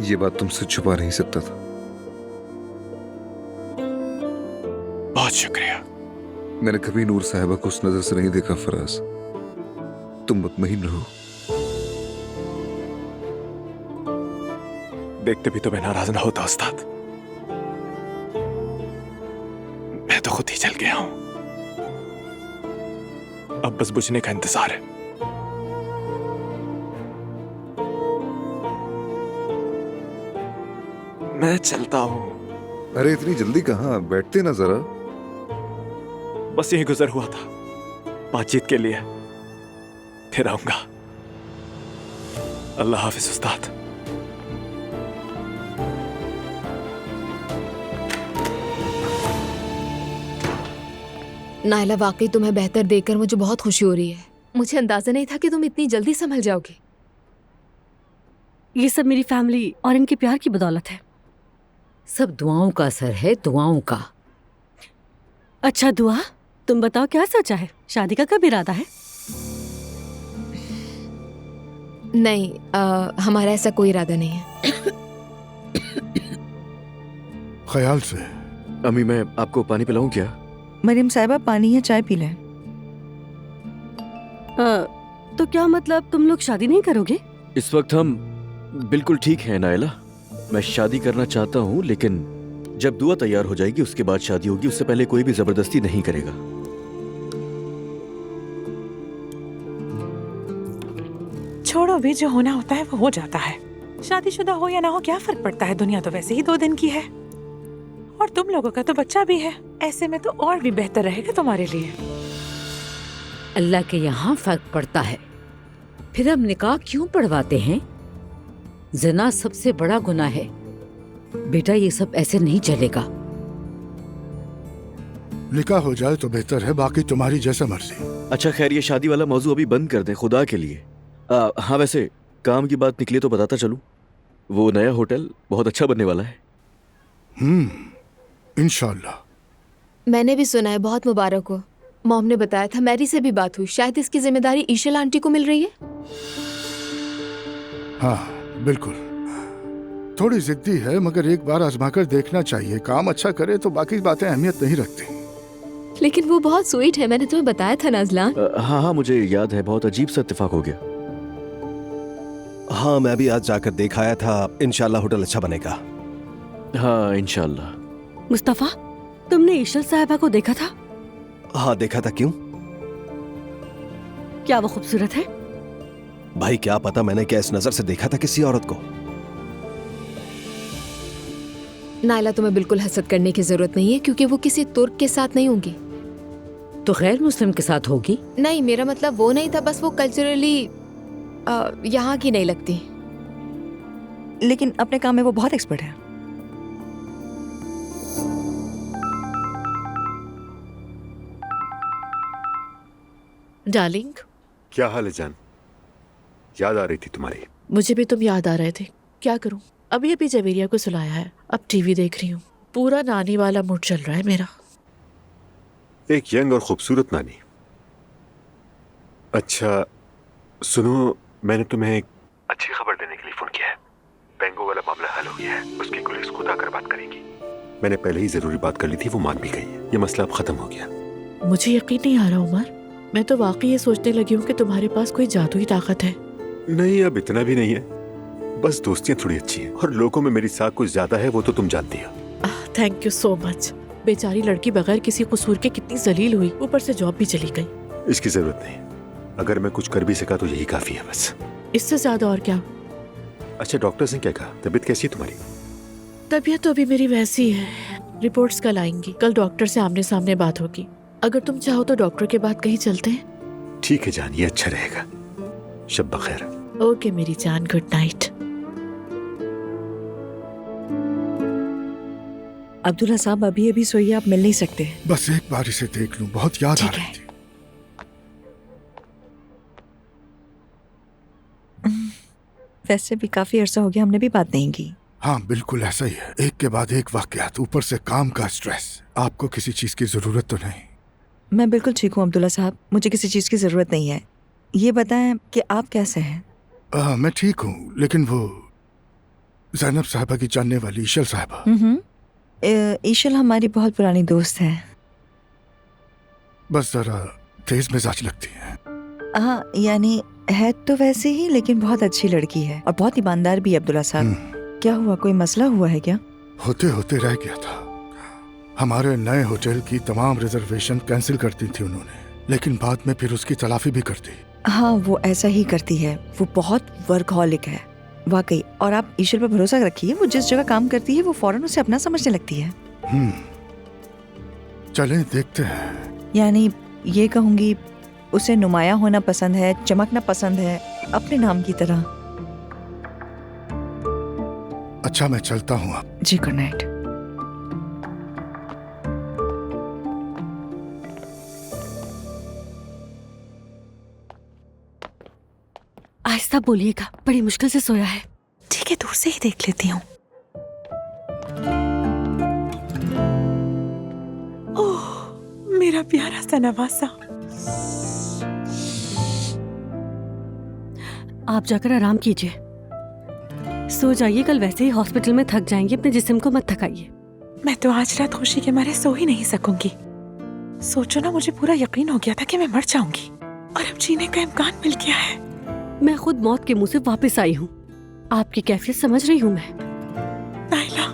S19: ये बात तुमसे छुपा नहीं सकता था।
S18: बहुत शुक्रिया।
S19: मैंने कभी नूर साहिबा को उस नजर से नहीं देखा फराज। तुम मुतमईन रहो।
S18: देखते भी तो मैं नाराज ना होता उस्ताद। मैं तो खुद ही जल गया हूं। अब बस बुझने का इंतजार है। मैं चलता हूं।
S19: अरे इतनी जल्दी कहाँ? बैठते ना जरा।
S18: बस यही गुजर हुआ था बातचीत के लिए। फिर आऊंगा। अल्लाह हाफिज उस्ताद।
S11: नायला, वाकई तुम्हें बेहतर देखकर मुझे बहुत खुशी हो रही है। मुझे अंदाजा नहीं था कि तुम इतनी जल्दी संभल जाओगे।
S3: ये सब मेरी फैमिली और इनके प्यार की बदौलत है।
S12: सब दुआओं का असर है, दुआओं का।
S3: अच्छा दुआ, तुम बताओ क्या सोचा है? शादी का कब इरादा है?
S11: नहीं, हमारा ऐसा कोई इरादा नहीं है।
S7: ख्याल से।
S9: अम्मी, मैं आपको पानी पिलाऊं क्या?
S13: मरियम साहिबा, पानी या चाय पी लें।
S3: तो क्या मतलब तुम लोग शादी नहीं करोगे?
S9: इस वक्त हम बिल्कुल ठीक हैं नायला। मैं शादी करना चाहता हूँ, लेकिन जब दुआ तैयार हो जाएगी उसके बाद शादी होगी। उससे पहले कोई भी जबरदस्ती नहीं करेगा।
S4: छोड़ो भी, जो होना होता है वो हो जाता है। शादीशुदा हो या ना हो क्या फर्क पड़ता है? दुनिया तो वैसे ही 2 दिन की है। और तुम लोगों का तो बच्चा भी है। ऐसे में तो और भी बेहतर रहेगा तुम्हारे लिए।
S12: अल्लाह के यहाँ फर्क पड़ता है। फिर हम निकाह क्यों पढ़वाते हैं? ज़िना सबसे बड़ा गुनाह है। बेटा, ये सब ऐसे नहीं चलेगा।
S7: निकाह हो जाए तो बेहतर है, बाकी तुम्हारी जैसा मर्जी।
S9: अच्छा खैर, ये शादी वाला मौजू अभी बंद कर दें खुदा के लिए। हाँ, वैसे काम की बात निकली तो बताता चलूं, वो नया होटल बहुत अच्छा बनने वाला है।
S7: इंशाल्लाह।
S11: मैंने भी सुना है, बहुत मुबारक हो। मॉम ने बताया था, मैरी से भी बात हुई। शायद इसकी जिम्मेदारी ईशल आंटी को मिल रही है।
S7: हाँ बिल्कुल। थोड़ी जिद्दी है, मगर एक बार आजमाकर देखना चाहिए। काम अच्छा करे तो बाकी बातें अहमियत नहीं रखती।
S11: लेकिन वो बहुत स्वीट है, मैंने तुम्हें बताया था नाज़लान।
S9: हाँ हाँ, मुझे याद है। बहुत अजीब सा इत्तेफाक हो गया।
S16: हाँ, मैं भी आज जाकर देख आया था। इंशाल्लाह होटल अच्छा बनेगा।
S9: हाँ इंशाल्लाह।
S3: मुस्तफा, तुमने ईशल साहिबा को देखा था?
S16: हाँ देखा था। क्यों?
S3: क्या वो खूबसूरत है?
S16: भाई क्या पता मैंने क्या इस नजर से देखा था किसी औरत को।
S11: नायला, तुम्हें बिल्कुल हसद करने की जरूरत नहीं है, क्योंकि वो किसी तुर्क के साथ नहीं होंगी।
S12: तो गैर मुस्लिम के साथ होगी?
S11: नहीं, मेरा मतलब वो नहीं था। बस वो कल्चरली यहाँ की नहीं लगती।
S13: लेकिन अपने काम में वो बहुत एक्सपर्ट है।
S1: डार्लिंग,
S2: क्या हाल है जान? याद आ रही थी तुम्हारी।
S1: मुझे भी तुम याद आ रहे थे। क्या करूं, अभी अभी जवेरिया को सुलाया है, अब टीवी देख रही हूँ। पूरा नानी वाला मूड चल रहा है मेरा।
S2: एक यंग और खूबसूरत नानी। अच्छा सुनो, मैंने तुम्हें एक अच्छी खबर देने के लिए फोन किया है। बेंगो वाला मामला हल हो गया है। उसकी पुलिस खुद आकर बात करेगी। मैंने पहले ही जरूरी बात कर ली थी, वो मान भी गई है। ये मसला अब खत्म हो गया।
S1: मुझे यकीन नहीं आ रहा उमर। मैं तो वाकई ये सोचने लगी हूँ कि तुम्हारे पास कोई जादुई ताकत है।
S2: नहीं, अब इतना भी नहीं है। बस दोस्तियां थोड़ी अच्छी हैं और लोगों में मेरी साख कुछ ज्यादा है, वो तो तुम जानती हो।
S1: Thank you so much. बेचारी लड़की बगैर किसी कसूर के कितनी जलील हुई, ऊपर से जॉब भी चली गई।
S2: इसकी जरूरत नहीं। अगर मैं कुछ कर भी सका तो यही काफी है बस।
S1: इससे ज्यादा और क्या?
S2: अच्छा, डॉक्टर ने क्या कहा? तबीयत कैसी है तुम्हारी?
S1: तबीयत तो अभी मेरी वैसी है। रिपोर्ट्स कल आएंगी। कल डॉक्टर से आमने सामने बात होगी। अगर तुम चाहो तो डॉक्टर के बाद कहीं चलते हैं।
S2: ठीक है जान, ये अच्छा रहेगा। शब बखैर।
S1: ओके मेरी जान, गुड नाइट।
S13: अब्दुल्ला साहब अभी अभी सोइए, आप मिल नहीं सकते।
S7: बस एक बार इसे देख लूं, बहुत याद आ रही थी।
S13: वैसे भी काफी अरसा हो गया, हमने भी बात नहीं की।
S7: हाँ बिल्कुल ऐसा ही है, एक के बाद एक वाकयात, ऊपर से काम का स्ट्रेस। आपको किसी चीज की जरूरत तो नहीं?
S13: मैं बिल्कुल ठीक हूँ अब्दुल्ला साहब, मुझे किसी चीज की जरूरत नहीं है। ये बताएं कि आप कैसे हैं?
S7: मैं ठीक हूँ, लेकिन वो ज़ैनब साहबा की जानने वाली ईशल साहबा।
S13: ईशल हमारी बहुत पुरानी दोस्त है।
S7: बस जरा तेज मिजाज लगती है।
S13: हाँ यानी है तो वैसे ही, लेकिन बहुत अच्छी लड़की है और बहुत ईमानदार भी है अब्दुल्ला साहब। क्या हुआ, कोई मसला हुआ है क्या?
S7: होते होते रह गया था। हमारे नए होटल की तमाम रिजर्वेशन कैंसिल कर दी थी उन्होंने, लेकिन बाद में फिर उसकी तलाफी भी कर दी।
S13: हाँ वो ऐसा ही करती है, वो बहुत वर्कहॉलिक है वाकई। और आप ईश्वर पर भरोसा रखिए, वो जिस जगह काम करती है वो फौरन उसे अपना समझने लगती है।
S7: चलें देखते हैं।
S13: यानी ये कहूंगी उसे नुमाया होना पसंद है, चमकना पसंद है, अपने नाम की तरह।
S7: अच्छा मैं चलता हूँ अब।
S13: जी गुड नाइट।
S3: आहिस्ता बोलिएगा, बड़ी मुश्किल से सोया है।
S15: ठीक है, दूर से ही देख लेती हूँ। ओह मेरा प्यारा सा नवासा।
S3: आप जाकर आराम कीजिए, सो जाइए। कल वैसे ही हॉस्पिटल में थक जाएंगे, अपने जिस्म को मत थकाइए।
S15: मैं तो आज रात खुशी के मारे सो ही नहीं सकूंगी। सोचो ना, मुझे पूरा यकीन हो गया था कि मैं मर जाऊंगी और अब जीने का इम्कान मिल गया है।
S3: मैं खुद मौत के मुंह से वापस आई हूँ, आपकी कैफियत समझ रही हूँ मैं।
S15: नाइला,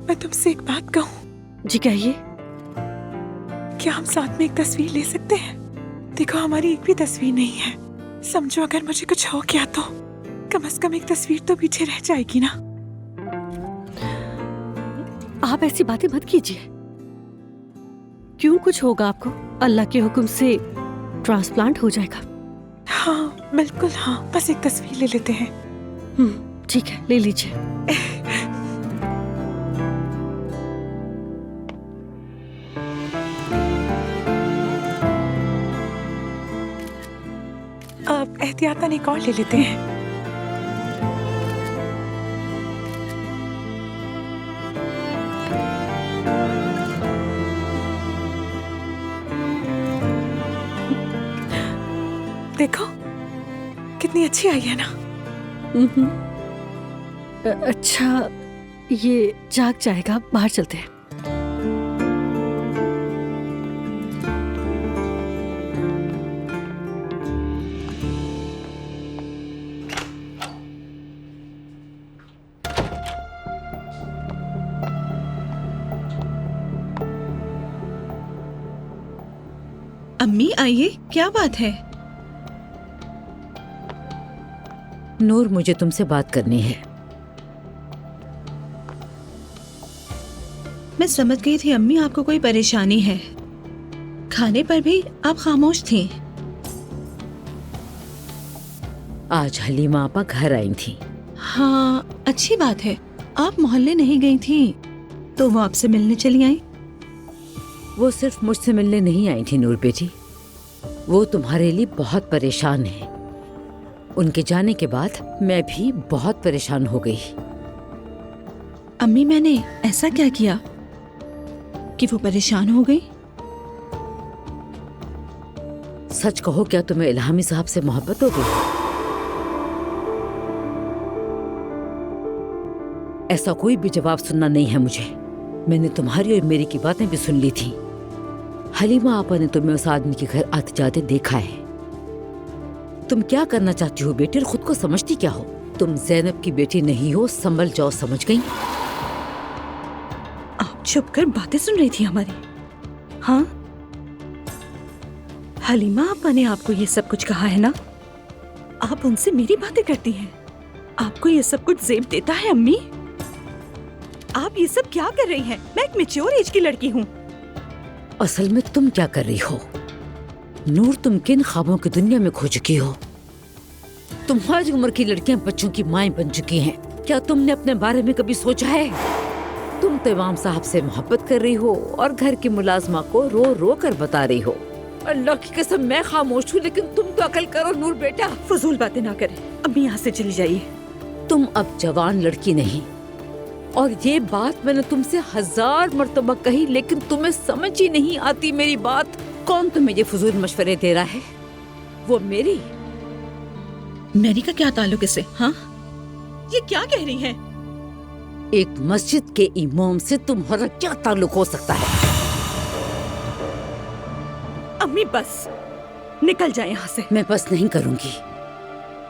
S15: मैं तुमसे एक बात कहूँ?
S3: जी कहिए।
S15: क्या हम साथ में एक तस्वीर ले सकते हैं? देखो हमारी एक भी तस्वीर नहीं है। समझो अगर मुझे कुछ हो गया तो कम से कम एक तस्वीर तो पीछे रह जाएगी ना।
S3: आप ऐसी बातें मत कीजिए। क्यों कुछ होगा आपको? अल्लाह के हुक्म से ट्रांसप्लांट हो जाएगा।
S15: हाँ बिल्कुल, हाँ बस एक तस्वीर ले लेते हैं।
S3: ठीक है, ले लीजिए।
S15: अब एहतियातन एक और ले लेते हैं। देखो कितनी अच्छी आई है ना।
S3: अच्छा ये जाग जाएगा, बाहर चलते हैं।
S15: अम्मी आइए, क्या बात है?
S12: नूर, मुझे तुमसे बात करनी है।
S15: मैं समझ गई थी अम्मी आपको कोई परेशानी है, खाने पर भी आप खामोश थी।
S12: आज हलीमा आपा घर आई थी।
S15: हाँ अच्छी बात है। आप मोहल्ले नहीं गई थी तो वो आपसे मिलने चली आई?
S12: वो सिर्फ मुझसे मिलने नहीं आई थी नूर बेटी, वो तुम्हारे लिए बहुत परेशान है। उनके जाने के बाद मैं भी बहुत परेशान हो गई।
S15: अम्मी मैंने ऐसा क्या किया कि वो परेशान हो गई?
S12: सच कहो, क्या तुम्हें इल्हामी साहब से मोहब्बत हो गई? ऐसा कोई भी जवाब सुनना नहीं है मुझे। मैंने तुम्हारी और मेरी की बातें भी सुन ली थी। हलीमा आपा ने तुम्हें उस आदमी के घर आते जाते देखा है। तुम क्या करना चाहती हो बेटी, और खुद को समझती क्या हो? तुम ज़ैनब की बेटी नहीं हो, संभल जाओ, समझ गई?
S15: आप चुप कर बातें सुन रही थी हमारी? हाँ, हलीमा आपा ने आपको ये सब कुछ कहा है ना? आप उनसे मेरी बातें करती हैं। आपको ये सब कुछ ज़ेब देता है अम्मी? आप ये सब क्या कर रही हैं? मैं एक मैच्योर एज की लड़की हूँ।
S12: असल में तुम क्या कर रही हो नूर? तुम किन ख्वाबों की दुनिया में खो चुकी हो? तुम्हारी उम्र की लड़कियां बच्चों की माएं बन चुकी हैं। क्या तुमने अपने बारे में कभी सोचा है? तुम तो इमाम साहब से मोहब्बत कर रही हो और घर की मुलाजमा को रो रो कर बता रही हो। अल्लाह की कसम मैं खामोश हूँ, लेकिन तुम तो अकल करो नूर बेटा।
S15: फजूल बातें ना करें, अम्मी यहाँ से चली जाइए।
S12: तुम अब जवान लड़की नहीं, और ये बात मैंने तुमसे 1000 मर्तबा कही, लेकिन तुम्हें समझ ही नहीं आती मेरी बात। कौन तुम्हें ये फजूल मशवरे दे रहा है? वो मेरी
S15: का क्या ताल्लुक इससे? हाँ, ये क्या कह रही हैं?
S12: एक मस्जिद के इमाम से तुम्हारा क्या ताल्लुक हो सकता है?
S15: अम्मी बस, निकल जाए यहाँ से।
S12: मैं बस नहीं करूंगी।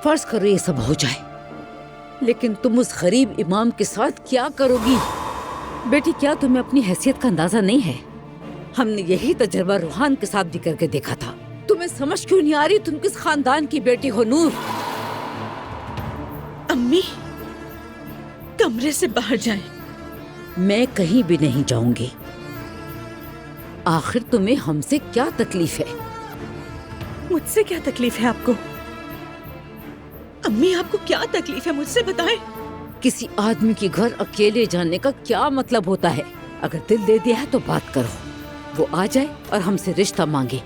S12: फर्ज करो ये सब हो जाए, लेकिन तुम उस गरीब इमाम के साथ क्या करोगी? बेटी, क्या तुम्हें अपनी हैसियत का अंदाजा नहीं है? हमने यही तजर्बा रूहान के साथ भी करके देखा था। तुम्हें समझ क्यों नहीं आ रही तुम किस खानदान की बेटी हो नूर?
S15: अम्मी, कमरे से बाहर जाएं।
S12: मैं कहीं भी नहीं जाऊंगी। आखिर तुम्हें हमसे क्या तकलीफ है?
S15: मुझसे क्या तकलीफ है आपको? अम्मी, आपको क्या तकलीफ है, मुझसे बताएं।
S12: किसी आदमी के घर अकेले जाने का क्या मतलब होता है? अगर दिल दे दिया है तो बात करो, वो आ जाए और हमसे रिश्ता मांगे।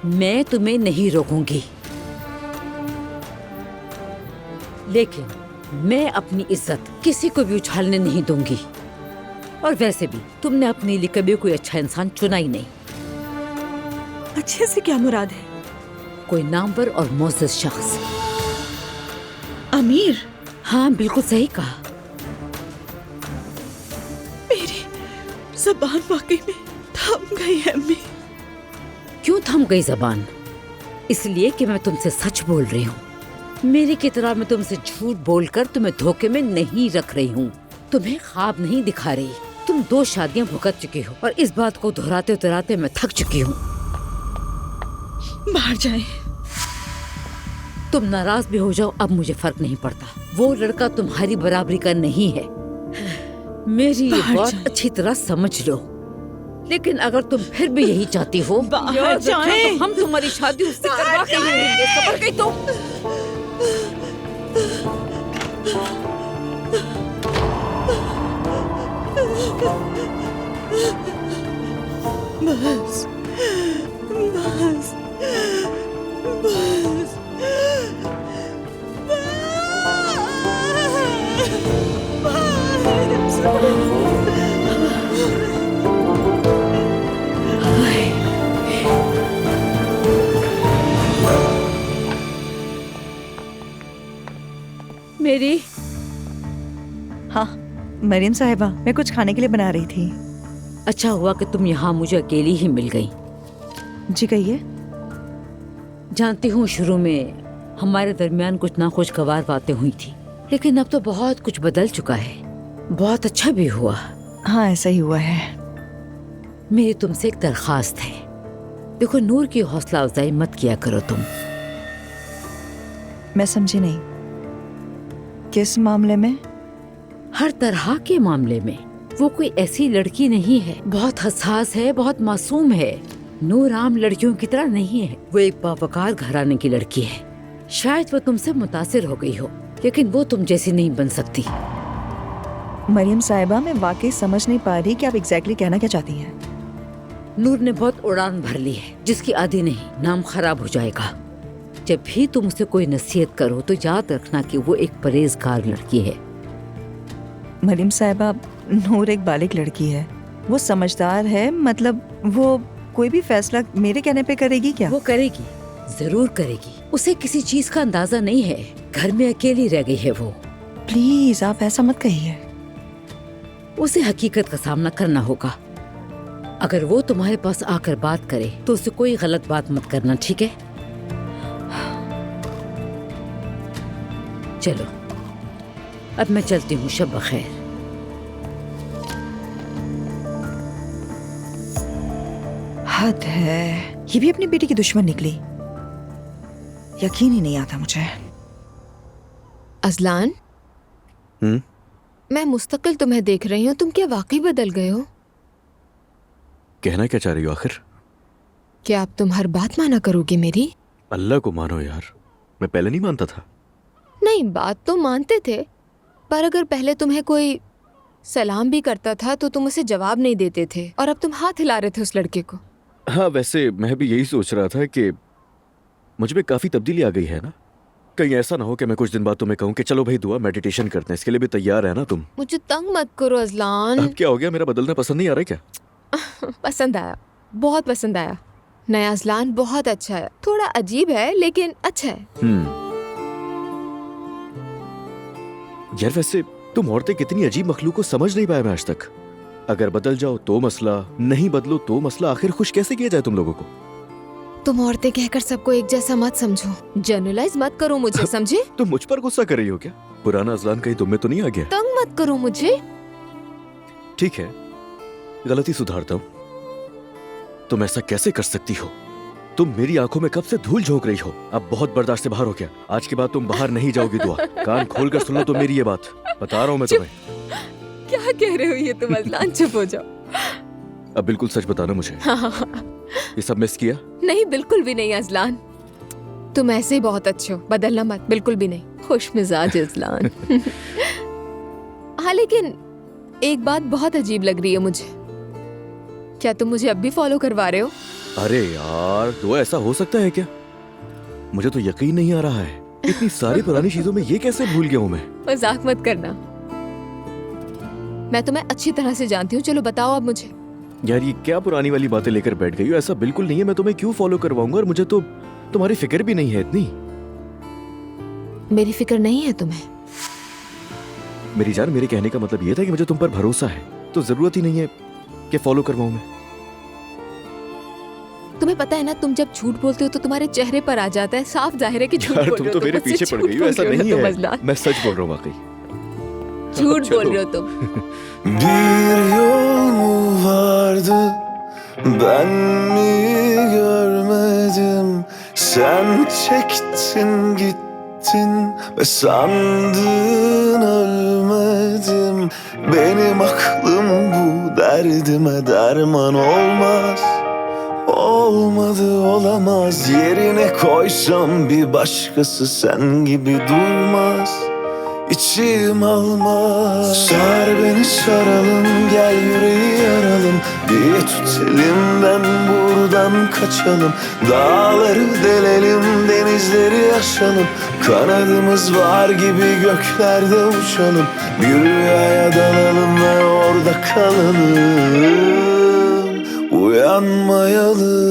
S12: मैं तुम्हें नहीं रोकूंगी, लेकिन मैं अपनी इज्जत किसी को भी उछालने नहीं दूंगी। और वैसे भी तुमने अपने लिए कभी कोई अच्छा इंसान चुना ही नहीं।
S15: अच्छे से क्या मुराद है?
S12: कोई नामवर और मोअज़्ज़ज़ शख्स।
S15: अमीर?
S12: हाँ, बिल्कुल सही कहा।
S15: मेरी ज़बान वाकई में थम गई है अम्मी।
S12: क्यों थम गई ज़बान? इसलिए कि मैं तुमसे सच बोल रही हूँ। मेरी की तरह मैं तुमसे झूठ बोलकर तुम्हें धोखे में नहीं रख रही हूँ। तुम्हें ख्वाब नहीं दिखा रही। तुम 2 शादियाँ भुगत चुकी हो और इस बात को दोहराते दोहराते मैं थक चुकी हूँ।
S15: बाहर जाएं।
S12: तुम नाराज भी हो जाओ, अब मुझे फर्क नहीं पड़ता। वो लड़का तुम्हारी बराबरी का नहीं है, मेरी ये बात अच्छी तरह समझ लो। लेकिन अगर तुम फिर भी यही चाहती हो,
S15: बाहर जाएं।
S12: तो हम तुम्हारी शादी उससे करवा के ही रहेंगे। समझ गई तुम?
S15: बस, बस, बस,
S12: मेरी।
S13: हाँ मरियम साहिबा, मैं कुछ खाने के लिए बना रही थी।
S12: अच्छा हुआ कि तुम यहाँ मुझे अकेली ही मिल गई।
S13: जी कहिए।
S12: जानती हूँ शुरू में हमारे दरमियान कुछ नाखुशगवार बातें हुई थी, लेकिन अब तो बहुत कुछ बदल चुका है। बहुत अच्छा भी हुआ।
S13: हाँ ऐसा ही हुआ है।
S12: मेरी तुमसे एक दरख्वास्त है। देखो, नूर की हौसला अफजाई मत किया करो तुम।
S13: मैं समझी नहीं, किस मामले में?
S12: हर तरह के मामले में। वो कोई ऐसी लड़की नहीं है, बहुत हसास है, बहुत मासूम है। नूर आम लड़कियों की तरह नहीं है। वो एक बावकार घराने की लड़की है। शायद वो तुमसे मुतासिर हो गई हो, लेकिन वो तुम जैसी नहीं बन सकती।
S13: मरियम साहिबा, मैं वाकई समझ नहीं पा रही कि आप एग्जैक्टली कहना क्या चाहती हैं।
S12: नूर ने बहुत उड़ान भर ली है, जिसकी आदि नहीं, नाम खराब हो जाएगा। जब भी तुम उसे कोई नसीहत करो तो याद रखना कि वो एक परहेजगार लड़की है।
S13: मरियम साहिबा, नूर एक बालिग लड़की है, वो समझदार है। मतलब वो कोई भी फैसला मेरे कहने पे करेगी क्या?
S12: वो करेगी, जरूर करेगी। उसे किसी चीज का अंदाजा नहीं है। घर में अकेली रह गई है वो।
S13: प्लीज आप ऐसा मत कहिए।
S12: उसे हकीकत का सामना करना होगा। अगर वो तुम्हारे पास आकर बात करे तो उसे कोई गलत बात मत करना, ठीक है? चलो अब मैं चलती हूँ। शब बखैर।
S13: हद है, ये भी अपनी बेटी की दुश्मन निकली। यकीन ही नहीं आता मुझे।
S11: अजलान, मैं मुस्तकिल तुम्हें देख रही हूँ। तुम क्या वाकई बदल गए हो?
S9: कहना क्या चाह रही हो आखिर?
S11: क्या अब तुम हर बात माना करोगे मेरी?
S9: अल्लाह को मानो यार, मैं पहले नहीं मानता था।
S11: नहीं, बात तो मानते थे, पर अगर पहले तुम्हें कोई सलाम भी करता था तो तुम उसे जवाब नहीं देते थे, और अब तुम हाथ हिला रहे थे उस लड़के को।
S9: हाँ, वैसे मैं भी यही सोच रहा था कि मुझ में काफी तब्दीली आ गई है ना। कहीं ऐसा ना हो कि मैं कुछ दिन बाद तुम्हें कहूँ कि चलो भाई दुआ मेडिटेशन करते हैं। इसके लिए भी तैयार है ना तुम?
S11: मुझे तंग मत करो अजलान।
S9: अब क्या हो गया? मेरा बदलना पसंद नहीं आ रहा है क्या?
S11: पसंद आया, बहुत पसंद आया। नया अजलान बहुत अच्छा है, थोड़ा अजीब है लेकिन अच्छा है।
S9: यार वैसे तुम औरतें कितनी अजीब मखलूक को समझ नहीं पाया मैं आज तक। अगर बदल जाओ तो मसला, नहीं बदलो तो मसला। आखिर खुश कैसे किया जाए तुम लोगों को?
S11: तुम औरतें कहकर सबको एक जैसा मत समझो, जनरलाइज मत करो मुझे, समझे?
S9: तुम मुझ पर गुस्सा कर रही हो क्या? पुराना अजलान कहीं तुम में तो नहीं आ गया?
S11: तंग मत करो मुझे।
S9: ठीक है, गलती सुधारता हूँ। तुम ऐसा कैसे कर सकती हो? तुम मेरी आंखों में कब से धूल झोंक रही हो। अब बहुत बर्दाश्त से बाहर हो गया। आज के बाद तुम बाहर नहीं जाओगी दुआ। कान खोल कर सुन लो तो मेरी ये बात बता रहा हूँ मैं तुम्हें।
S11: क्या कह रहे हो ये तुम अजलान? चुप हो जाओ।
S9: अब बिल्कुल सच बताना मुझे। ये सब मिस किया?
S11: नहीं, बिल्कुल भी नहीं अजलान। तुम ऐसे ही बहुत अच्छे हो, बदलना मत, बिल्कुल भी नहीं। खुश मिजाज अजलान। हाँ, लेकिन एक बात बहुत अजीब लग रही है मुझे। क्या तुम मुझे अब भी फॉलो करवा रहे हो?
S9: अरे यार, तो ऐसा हो सकता है क्या? मुझे तो यकीन नहीं आ रहा है। इतनी सारी पुरानी चीजों में ये कैसे भूल गया हूँ मैं?
S11: मजाक मत करना, मैं तुम्हें अच्छी तरह से जानती हूँ। चलो बताओ अब मुझे।
S9: यार ये क्या पुरानी वाली बातें लेकर बैठ गई हो? ऐसा बिल्कुल नहीं है। मैं तुम्हें क्यों फॉलो करवाऊंगा? और मुझे तो तुम्हारी फिक्र भी नहीं है इतनी।
S11: मेरी फिक्र नहीं है तुम्हें?
S9: मेरी जान, मेरे कहने का मतलब ये था कि मुझे तुम पर भरोसा है, तो जरूरत ही नहीं है कि फॉलो करवाऊं मैं।
S11: तुम्हें पता है ना, तुम जब झूठ बोलते हो तो तुम्हारे चेहरे पर आ जाता है। साफ जाहिर है कि झूठ बोल रहे हो।
S9: तुम तो मेरे पीछे पड़ गई हो। ऐसा नहीं है, मैं सच बोल रहा हूँ वाकई।
S11: झूठ बोल रहे हो तुम।
S20: Bir yol mu vardı, ben mi görmedim? Sen çektin gittin ve sandın ölmedim. Benim aklım bu derdime derman olmaz. Olmadı olamaz, yerine koysam bir başkası sen gibi durmaz. İçim almaz. Sar beni saralım, gel yüreği yaralım. Bir tut elimden buradan kaçalım. Dağları delelim, denizleri aşalım. Kanadımız var gibi göklerde uçalım. Bir rüyaya dalalım ve orada kalalım. Uyanmayalım.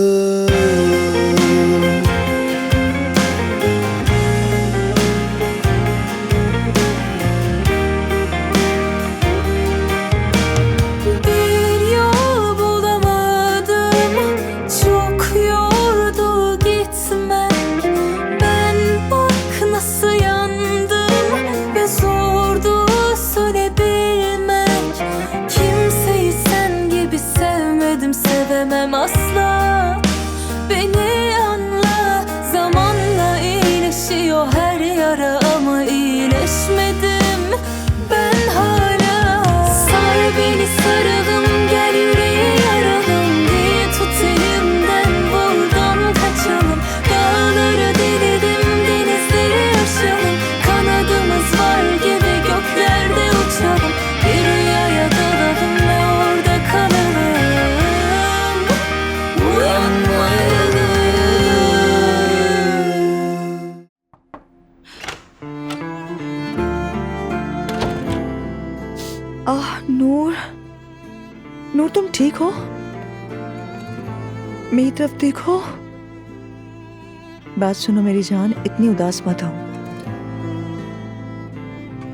S21: Sevemem asla. Beni anla, zamanla iyileşiyor her yara ama iyileşmedim ben hala. Sar beni saralım, gel yüreği yaralım. Bir tut elimden buradan kaçalım. Dağları delelim, denizleri aşalım. Kanadımız var gibi göklerde uçalım. Bir rüyaya dalalım ve orada kalalım.
S13: नूर, नूर तुम ठीक हो? मेरी तरफ देखो। बात सुनो मेरी जान, इतनी उदास मत हो।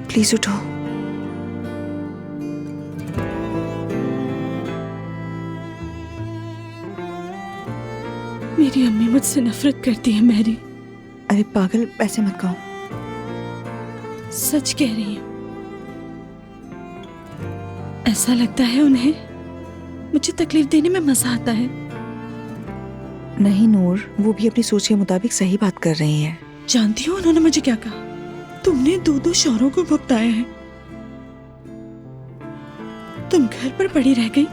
S13: प्लीज उठो।
S15: मेरी अम्मी मुझसे नफरत करती है मैरी।
S13: अरे पागल, ऐसे मत कहो।
S15: सच कह रही हूँ। ऐसा लगता है उन्हें मुझे तकलीफ देने में मजा आता है।
S13: नहीं नूर, वो भी अपनी सोच के मुताबिक सही बात कर रही है।
S15: जानती हो उन्होंने मुझे क्या कहा? तुमने 2-2 शौहरों को भुगताया है। तुम घर पर पड़ी रह गई।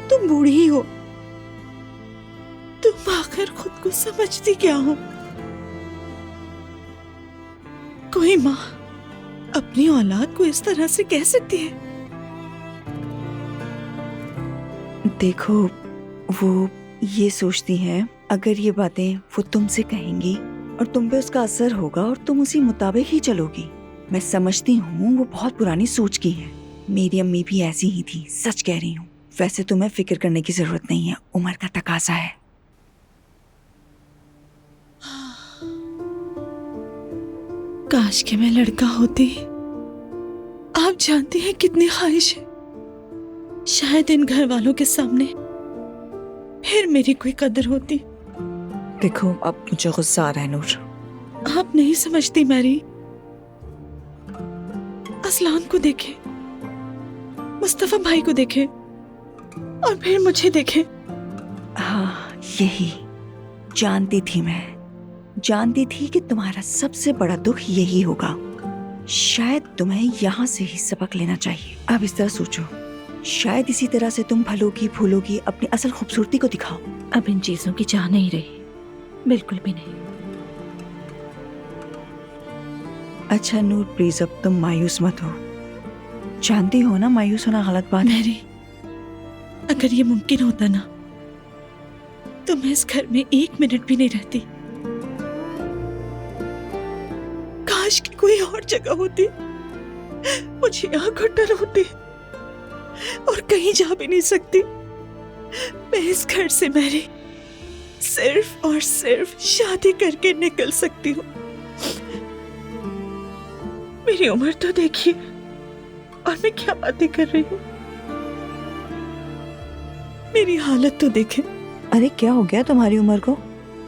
S15: तुम बूढ़ी हो। तुम आखिर खुद को समझती क्या हो? कोई माँ अपनी औलाद को इस तरह से कह सकती है?
S13: देखो, वो ये सोचती हैं अगर ये बातें वो तुमसे कहेंगी और तुम पे उसका असर होगा और तुम उसी मुताबिक ही चलोगी। मैं समझती हूँ वो बहुत पुरानी सोच की है। मेरी अम्मी भी ऐसी ही थी, सच कह रही हूँ। वैसे तुम्हें फिक्र करने की जरूरत नहीं है, उम्र का तकाजा है।
S15: काश के मैं लड़का होती। आप जानती हैं कितनी ख्वाहिश है, शायद इन घर वालों के सामने फिर मेरी कोई कदर होती।
S13: देखो, अब मुझे गुस्सा आ रहा है नूर।
S15: आप नहीं समझती मैरी। असलान को देखे, मुस्तफा भाई को देखे और फिर मुझे देखे।
S13: हाँ, यही जानती थी मैं। जानती थी कि तुम्हारा सबसे बड़ा दुख यही होगा। शायद तुम्हें यहाँ से ही सबक लेना चाहिए। अब इस तरह सोचो, शायद इसी तरह से तुम फलोगी फूलोगी, अपनी असल खूबसूरती को दिखाओ।
S15: अब इन चीजों की चाह नहीं रही, बिल्कुल भी नहीं।
S13: अच्छा नूर, प्लीज अब तुम मायूस मत हो। जानती हो ना मायूस होना गलत बात है।
S15: मैरी, अगर ये मुमकिन होता ना तो मैं इस घर में 1 मिनट भी नहीं रहती। काश की कोई और जगह होती, मुझे यहाँ घुटन होती और कहीं जा भी नहीं सकती। मैं इस घर से मैरी सिर्फ और सिर्फ शादी करके निकल सकती हूँ। मेरी उम्र तो देखिए और मैं क्या बातें कर रही हूँ। मेरी हालत तो देखे।
S13: अरे क्या हो गया तुम्हारी उम्र को?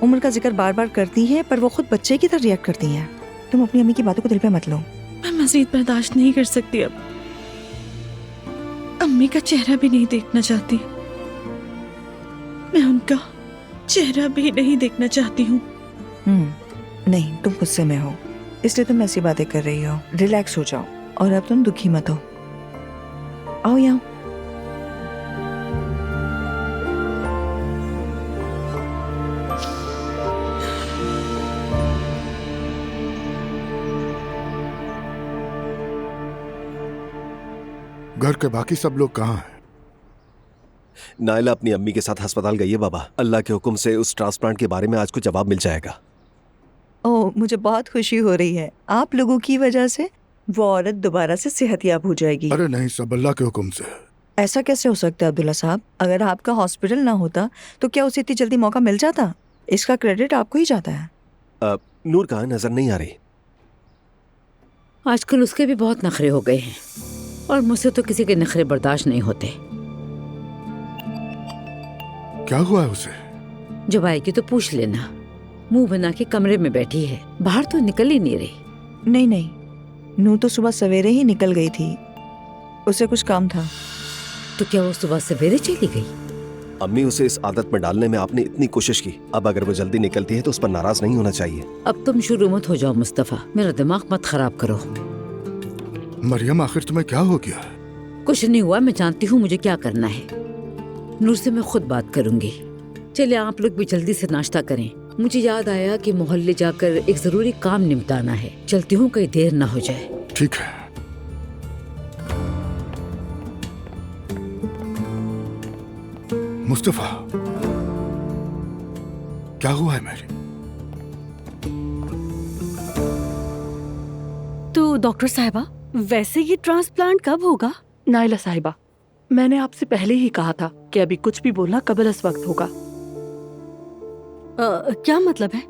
S13: उम्र का जिक्र बार बार करती है पर वो खुद बच्चे की तरह रिएक्ट करती हैं। तुम अपनी अम्मी की बातों को दिल पे मत लो।
S15: मैं मजीद बर्दाश्त नहीं कर सकती अब। अम्मी का चेहरा भी नहीं देखना चाहती। मैं उनका चेहरा भी नहीं देखना चाहती हूँ।
S13: नहीं, तुम गुस्से में हो इसलिए तुम ऐसी बातें कर रही हो। रिलैक्स हो जाओ और अब तुम दुखी मत हो। आओ यहाँ।
S7: घर के बाकी सब लोग कहाँ हैं?
S16: नायला अपनी अम्मी के साथ अस्पताल गई है बाबा। अल्लाह के हुक्म से उस ट्रांसप्लांट के बारे में आज को जवाब मिल जाएगा।
S13: ओह, मुझे बहुत खुशी हो रही है। आप लोगों की वजह से वो औरत दोबारा से सेहतयाब हो जाएगी।
S7: अरे नहीं, सब अल्लाह के हुक्म से।
S13: ऐसा कैसे हो सकता है अब्दुल्ला साहब? अगर आपका हॉस्पिटल ना होता तो क्या उसे इतनी जल्दी मौका मिल जाता? इसका क्रेडिट आपको ही जाता है।
S16: नूर कहाँ नजर नहीं आ रही?
S12: आजकल उसके भी बहुत नखरे हो गए हैं और मुझसे तो किसी के नखरे बर्दाश्त नहीं होते।
S7: क्या हुआ है उसे?
S12: जब आएगी तो पूछ लेना। मुंह बना के कमरे में बैठी है, बाहर तो निकल ही नहीं रही।
S13: नहीं नहीं, नू तो सुबह सवेरे ही निकल गई थी, उसे कुछ काम था।
S12: तो क्या वो सुबह सवेरे चली गई?
S16: अम्मी, उसे इस आदत में डालने में आपने इतनी कोशिश की, अब अगर वो जल्दी निकलती है तो उस पर नाराज नहीं होना चाहिए।
S12: अब तुम शुरू मत हो जाओ मुस्तफा, मेरा दिमाग मत खराब करो।
S7: मरियम, आखिर तुम्हें क्या हो गया?
S12: कुछ नहीं हुआ, मैं जानती हूँ मुझे क्या करना है। नूर से मैं खुद बात करूंगी। चलिए आप लोग भी जल्दी से नाश्ता करें। मुझे याद आया कि मोहल्ले जाकर एक जरूरी काम निपटाना है। चलती हूँ, कहीं देर ना हो जाए।
S7: ठीक है। मुस्तफा, क्या हुआ है मेरी?
S3: तो डॉक्टर साहिबा, वैसे ये ट्रांसप्लांट कब होगा?
S4: नायला साहिबा, मैंने आपसे पहले ही कहा था कि अभी कुछ भी बोलना कबल इस वक्त होगा।
S3: क्या मतलब है?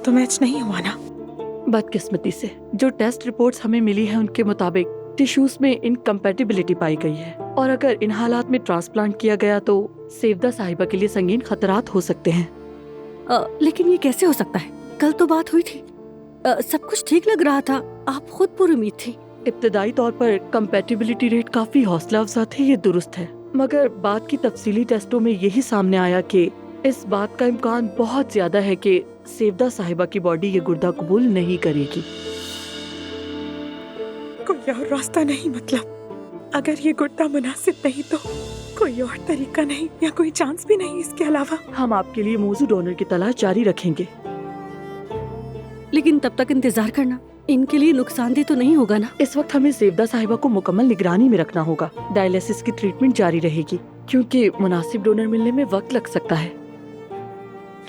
S4: तो मैच नहीं हुआ ना? बदकिस्मती से जो टेस्ट रिपोर्ट्स हमें मिली है उनके मुताबिक टिश्यूज में इनकम्पैटिबिलिटी पाई गई है और अगर इन हालात में ट्रांसप्लांट किया गया तो सेवदा साहिबा के लिए संगीन खतरात हो सकते हैं।
S3: लेकिन ये कैसे हो सकता है? कल तो बात हुई थी, सब कुछ ठीक लग रहा था, आप खुद पुरुमीद थी।
S4: इब्तदाई तौर पर कंपैटिबिलिटी रेट काफी हौसला अफजा थे, ये दुरुस्त है, मगर बाद की तफसीली टेस्टों में यही सामने आया कि इस बात का इम्कान बहुत ज्यादा है कि सेवदा साहिबा की बॉडी ये गुर्दा कबूल नहीं करेगी। कोई और रास्ता नहीं, मतलब अगर ये गुर्दा मुनासिब नहीं तो कोई और तरीका नहीं या कोई चांस भी नहीं इसके अलावा। हम आपके लिए मौजूद डोनर की तलाश जारी रखेंगे।
S3: लेकिन तब तक इंतजार करना इनके लिए नुकसानदेह तो नहीं होगा ना?
S4: इस वक्त हमें ज़ेबदा साहिबा को मुकम्मल निगरानी में रखना होगा। डायलिसिस की ट्रीटमेंट जारी रहेगी क्योंकि मुनासिब डोनर मिलने में वक्त लग सकता है।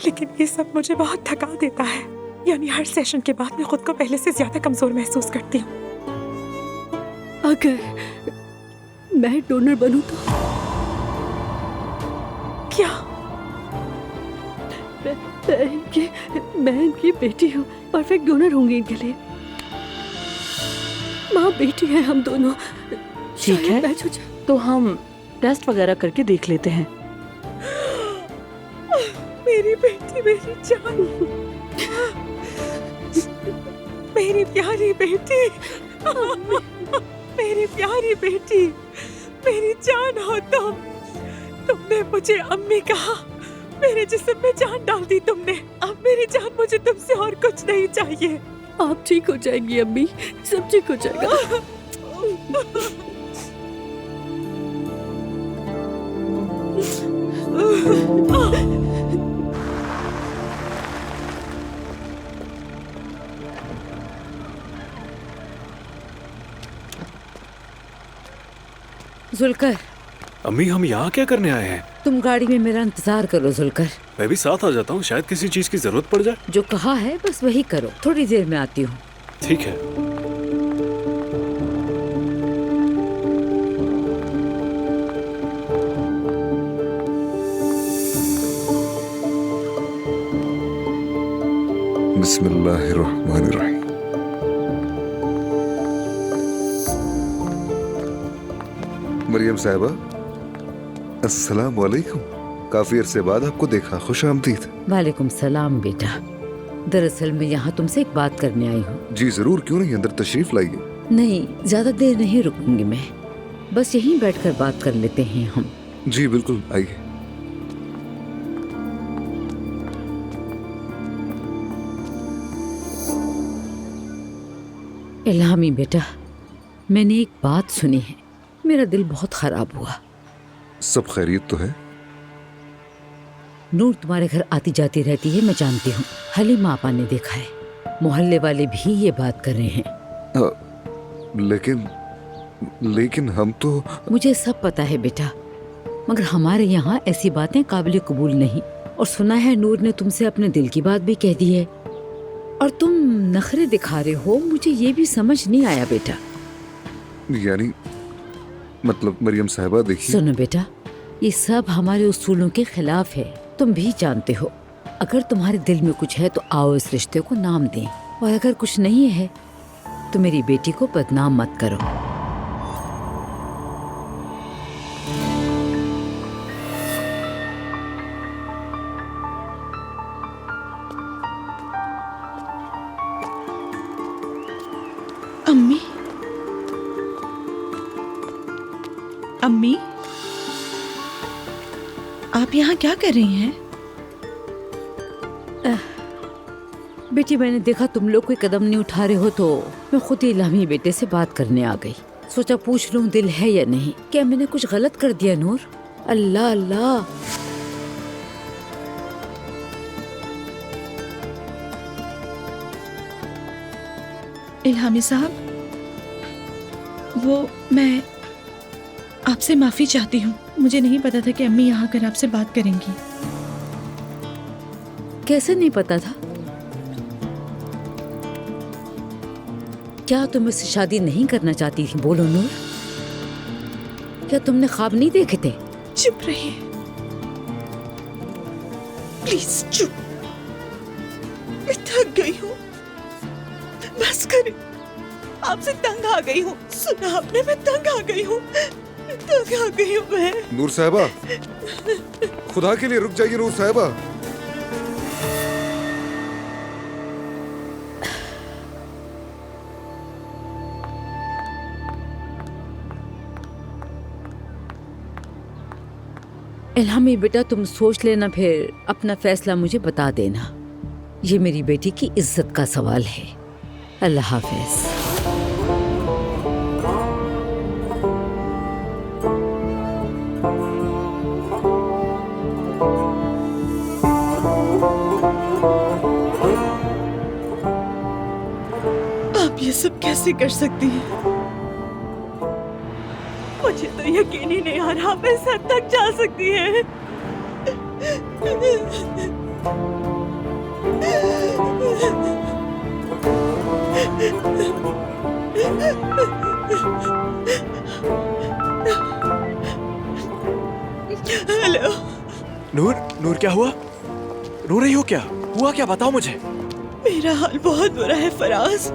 S5: लेकिन ये सब मुझे बहुत थका देता है। यानी हर सेशन के बाद मैं खुद को पहले से ज्यादा कमजोर महसूस करती हूँ।
S3: अगर मैं डोनर बनूं तो
S5: क्या?
S3: मैं इनकी बेटी हूँ, परफेक्ट डोनर होंगी इनके लिए। माँ बेटी है हम दोनों।
S4: ठीक है, तो हम टेस्ट वगैरह करके देख लेते हैं।
S5: मेरी बेटी, मेरी जान, मेरी प्यारी बेटी, मेरी प्यारी बेटी, मेरी जान हो तुम। तुमने मुझे अम्मी कहा, मेरे जिस्म में जान डाल दी तुमने। अब मेरी जान, मुझे तुमसे और कुछ नहीं चाहिए।
S3: आप ठीक हो जाएंगी अम्मी, सब ठीक हो जाएगा।
S12: जुलकर,
S8: अम्मी हम यहाँ क्या करने आए हैं?
S12: तुम गाड़ी में मेरा इंतजार करो जुलकर।
S8: मैं भी साथ आ जाता हूँ, शायद किसी चीज की जरूरत पड़ जाए।
S12: जो कहा है बस वही करो, थोड़ी देर में आती हूँ।
S8: ठीक है।
S19: बिस्मिल्लाहिर्रहमानिर्रहीम। मरियम साहिबा, अस्सलाम वालेकुम। काफी अरसे बाद आपको देखा, खुश आमदीद।
S12: वालेकुम सलाम बेटा। दरअसल मैं यहाँ तुमसे एक बात करने आई हूँ।
S19: जी जरूर, क्यों नहीं, अंदर तशरीफ लाइए।
S12: नहीं, ज्यादा देर नहीं रुकूंगी मैं, बस यहीं बैठकर बात कर लेते हैं हम।
S19: जी बिल्कुल, आइए।
S12: इल्हामी बेटा, मैंने एक बात सुनी है, मेरा दिल बहुत खराब हुआ।
S19: सब खैरियत तो है?
S12: नूर तुम्हारे घर आती जाती रहती है, मैं जानती हूँ। हलीमा आपा ने देखा है, मोहल्ले वाले भी ये बात कर रहे हैं।
S19: लेकिन हम तो...
S12: मुझे सब पता है बेटा, मगर हमारे यहाँ ऐसी बातें काबिल कबूल नहीं। और सुना है नूर ने तुमसे अपने दिल की बात भी कह दी है, और तुम नखरे दिखा रहे हो। मुझे ये भी समझ नहीं आया बेटा।
S19: यानी मतलब मरियम साहिबा, देखिए।
S12: सुनो बेटा, ये सब हमारे उसूलों के खिलाफ है, तुम भी जानते हो। अगर तुम्हारे दिल में कुछ है तो आओ इस रिश्ते को नाम दें, और अगर कुछ नहीं है तो मेरी बेटी को बदनाम मत करो।
S14: अम्मी, अम्मी, आप यहाँ क्या कर रही हैं?
S12: बेटी, मैंने देखा तुम लोग कोई कदम नहीं उठा रहे हो तो मैं खुद ही इल्हामी बेटे से बात करने आ गई। सोचा पूछ लूं दिल है या नहीं। क्या मैंने कुछ गलत कर दिया नूर? अल्लाह अल्लाह।
S14: इल्हामी साहब, वो मैं आपसे माफी चाहती हूँ। मुझे नहीं पता था कि अम्मी यहाँ आकर आपसे बात करेंगी।
S12: कैसे नहीं पता था? क्या तुम इससे शादी नहीं करना चाहती थी? बोलो नूर, क्या तुमने ख्वाब नहीं देखे थे?
S5: चुप रहिए प्लीज, चुप। मैं थक गई हूँ, बस करें। आपसे तंग आ गई हूँ। सुना आपने, मैं तंग आ गई हूँ, तंग आ गई हूँ मैं।
S19: नूर साहिबा, खुदा के लिए रुक जाइए। नूर साहिबा,
S12: इल्हामी बेटा, तुम सोच लेना, फिर अपना फैसला मुझे बता देना। ये मेरी बेटी की इज्जत का सवाल है। अल्लाह हाफिज।
S15: सब कैसे कर सकती हैं? मुझे तो यकीन ही नहीं आ रहा आप इस हद तक जा सकती हैं। हेलो
S18: नूर, नूर क्या हुआ? रो रही हो क्या? हुआ क्या? बताओ मुझे।
S15: मेरा हाल बहुत बुरा है फराज।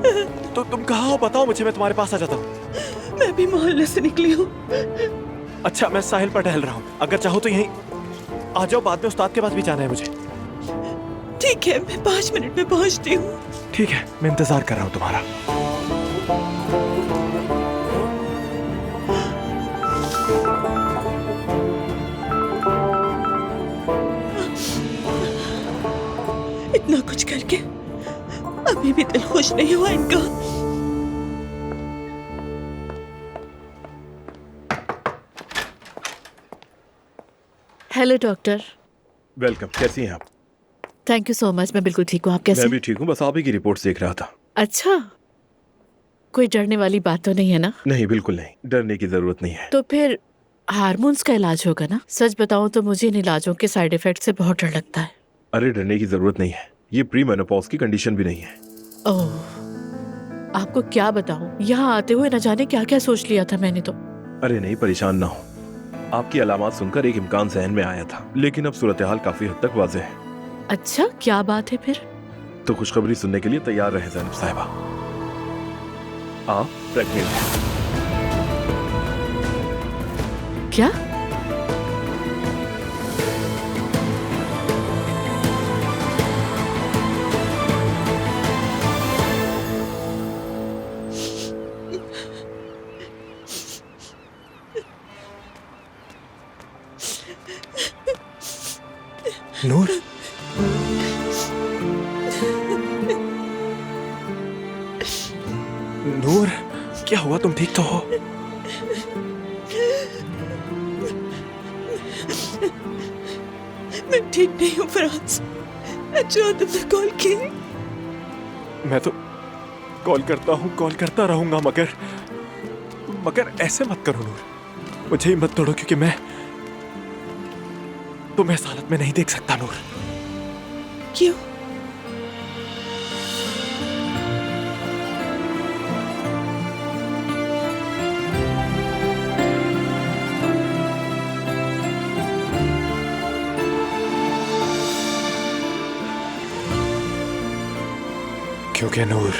S18: तो तुम कहाँ हो? बताओ मुझे, मैं तुम्हारे पास आ जाता हूँ।
S15: मैं भी मोहल्ले से निकली हूँ।
S18: अच्छा, मैं साहिल पर टहल रहा हूँ, अगर चाहो तो यहीं आ जाओ, बाद में उस्ताद के पास भी जाना है मुझे।
S15: ठीक है, मैं 5 मिनट में पहुँचती हूँ।
S18: ठीक है, मैं इंतजार कर रहा हूँ तुम्हारा।
S15: इतना कुछ करके अभी भी दिल खुश नहीं हुआ इनका।
S1: Hello doctor.
S8: वेलकम। कैसी हैं आप?
S1: Thank you so much. मैं बिल्कुल ठीक हूँ। आप कैसे?
S8: मैं भी ठीक हूँ, बस आप ही की रिपोर्ट्स देख रहा था।
S1: अच्छा, कोई डरने वाली बात तो नहीं है ना?
S8: नहीं, बिल्कुल नहीं, डरने की जरूरत नहीं है।
S1: तो फिर हार्मोन्स का इलाज होगा ना? सच बताऊं तो मुझे इन इलाजों के साइड इफेक्ट से बहुत डर लगता है।
S8: अरे डरने की जरूरत नहीं है, ये प्री मेनोपॉज की कंडीशन भी नहीं है।
S1: ओह, आपको क्या बताऊं, यहाँ आते हुए न जाने क्या क्या सोच लिया था मैंने तो।
S8: अरे नहीं, परेशान ना हो। आपकी अलामत सुनकर एक इम्कान जहन में आया था, लेकिन अब सूरत हाल काफी हद तक वाज़ेह है।
S1: अच्छा, क्या बात है फिर?
S8: तो खुशखबरी सुनने के लिए तैयार रहे ज़ैनब साहिबा। आप प्रेग्नेंट हैं।
S1: क्या?
S18: नूर, नूर, क्या हुआ? तुम ठीक तो हो?
S15: मैं ठीक नहीं हूँ फराज। अच्छा तुमने कॉल की?
S18: मैं तो कॉल करता रहूंगा, मगर ऐसे मत करो नूर। मुझे ही मत तोड़ो, क्योंकि मैं तुम्हें इस हालत में नहीं देख सकता नूर।
S15: क्यों?
S18: क्योंकि नूर,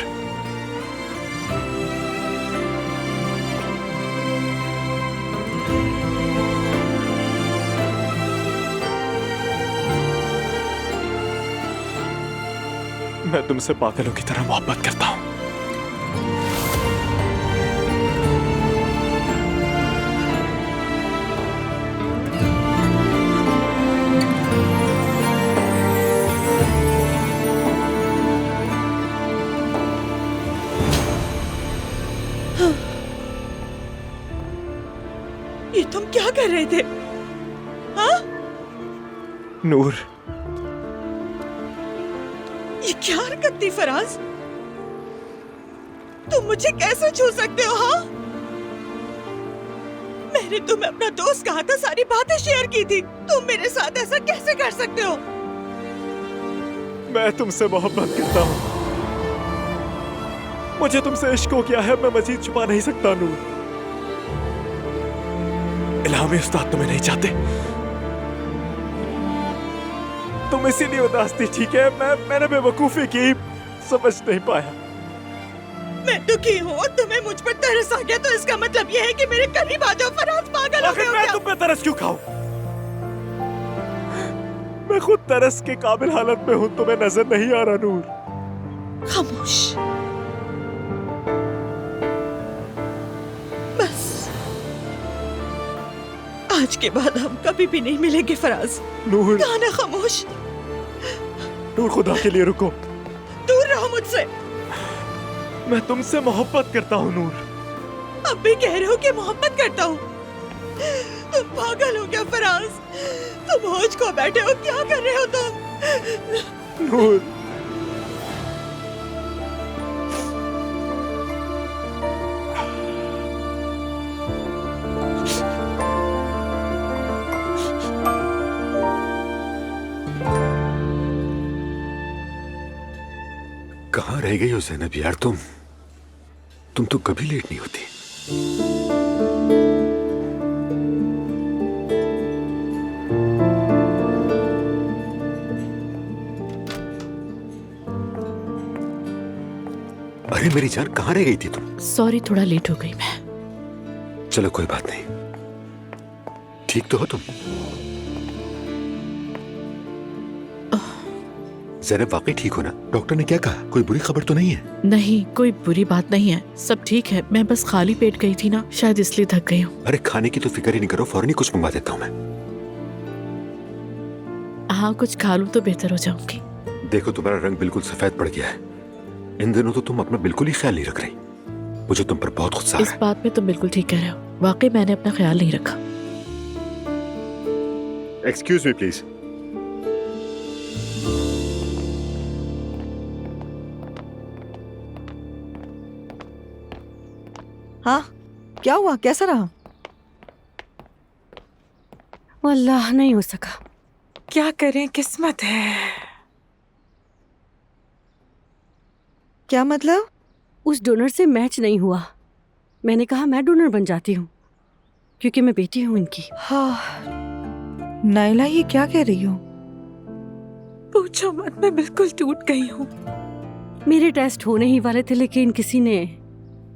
S18: मैं तुमसे पागलों की तरह मोहब्बत करता हूं।
S15: ये तुम क्या कर रहे थे? हाँ?
S18: नूर,
S15: ये क्या हरकत थी फराज? तुम मुझे कैसे छू सकते हो? हाँ, मैंने तुम्हें अपना दोस्त कहा था, सारी बातें शेयर की थी। तुम मेरे साथ ऐसा कैसे कर सकते हो?
S18: मैं तुमसे मोहब्बत करता हूं, मुझे तुमसे इश्क हो गया है, मैं मजीद छुपा नहीं सकता नूर। इल्हामी उस्ताद तुम्हें नहीं चाहते, तुम इसीलिए उदास थी। ठीक है, मैंने बेवकूफी की, समझ नहीं पाया।
S15: मैं दुखी हूँ और तुम्हें मुझ पर तरस आ गया, तो इसका मतलब ये है कि मेरे करीब आ जाओ। फराज पागल हो गए हो
S18: मैं
S15: क्या?
S18: तुम पे तरस क्यों खाऊं? मैं खुद तरस के काबिल हालत में हूं, तुम्हें नजर नहीं आ रहा नूर?
S15: खामोश। बस आज के बाद हम कभी भी नहीं मिलेंगे फराज।
S18: नूर,
S15: गाना खामोश।
S18: नूर, खुदा के लिए रुको,
S15: दूर रहो मुझसे।
S18: मैं तुमसे मोहब्बत करता हूँ नूर।
S15: अब भी कह रहे हो कि मोहब्बत करता हूँ? तुम पागल हो क्या फराज? तुम होश खो बैठे हो, क्या कर रहे हो तुम?
S18: नूर,
S2: कहाँ रह गई हो ज़ैनब यार? तुम तो कभी लेट नहीं होती। अरे मेरी जान, कहाँ रह गई थी तुम?
S1: सॉरी, थोड़ा लेट हो गई मैं।
S2: चलो कोई बात नहीं। ठीक तो हो तुम? ज़ैनब वाकई ठीक हो ना? डॉक्टर ने क्या कहा? कोई बुरी खबर तो नहीं है?
S1: नहीं, कोई बुरी बात नहीं है, सब ठीक है। मैं बस खाली पेट गई थी ना, शायद इसलिए थक गई हूँ।
S2: अरे खाने की तो फिक्र ही नहीं करो, फौरन ही कुछ मंगवा देता हूँ मैं।
S1: हाँ, कुछ खा लूँ तो बेहतर हो जाऊंगी।
S2: देखो तुम्हारा रंग बिल्कुल सफेद पड़ गया है। इन दिनों तो तुम अपना बिल्कुल ही ख्याल नहीं रख रही। मुझे तुम पर बहुत गुस्सा आ रहा
S1: इस बात में तुम बिल्कुल ठीक कह रहे हो, वाकई मैंने अपना ख्याल नहीं रखा।
S2: Excuse me please.
S13: हाँ, क्या हुआ? कैसा रहा?
S3: अल्लाह, नहीं हो सका।
S4: क्या करें, किस्मत है।
S13: क्या मतलब?
S3: उस डोनर से मैच नहीं हुआ। मैंने कहा मैं डोनर बन जाती हूँ क्योंकि मैं बेटी हूँ इनकी।
S13: हाँ, नाइला ये क्या कह रही हो?
S4: पूछो मत, मैं बिल्कुल टूट गई हूँ।
S3: मेरे टेस्ट होने ही वाले थे लेकिन किसी ने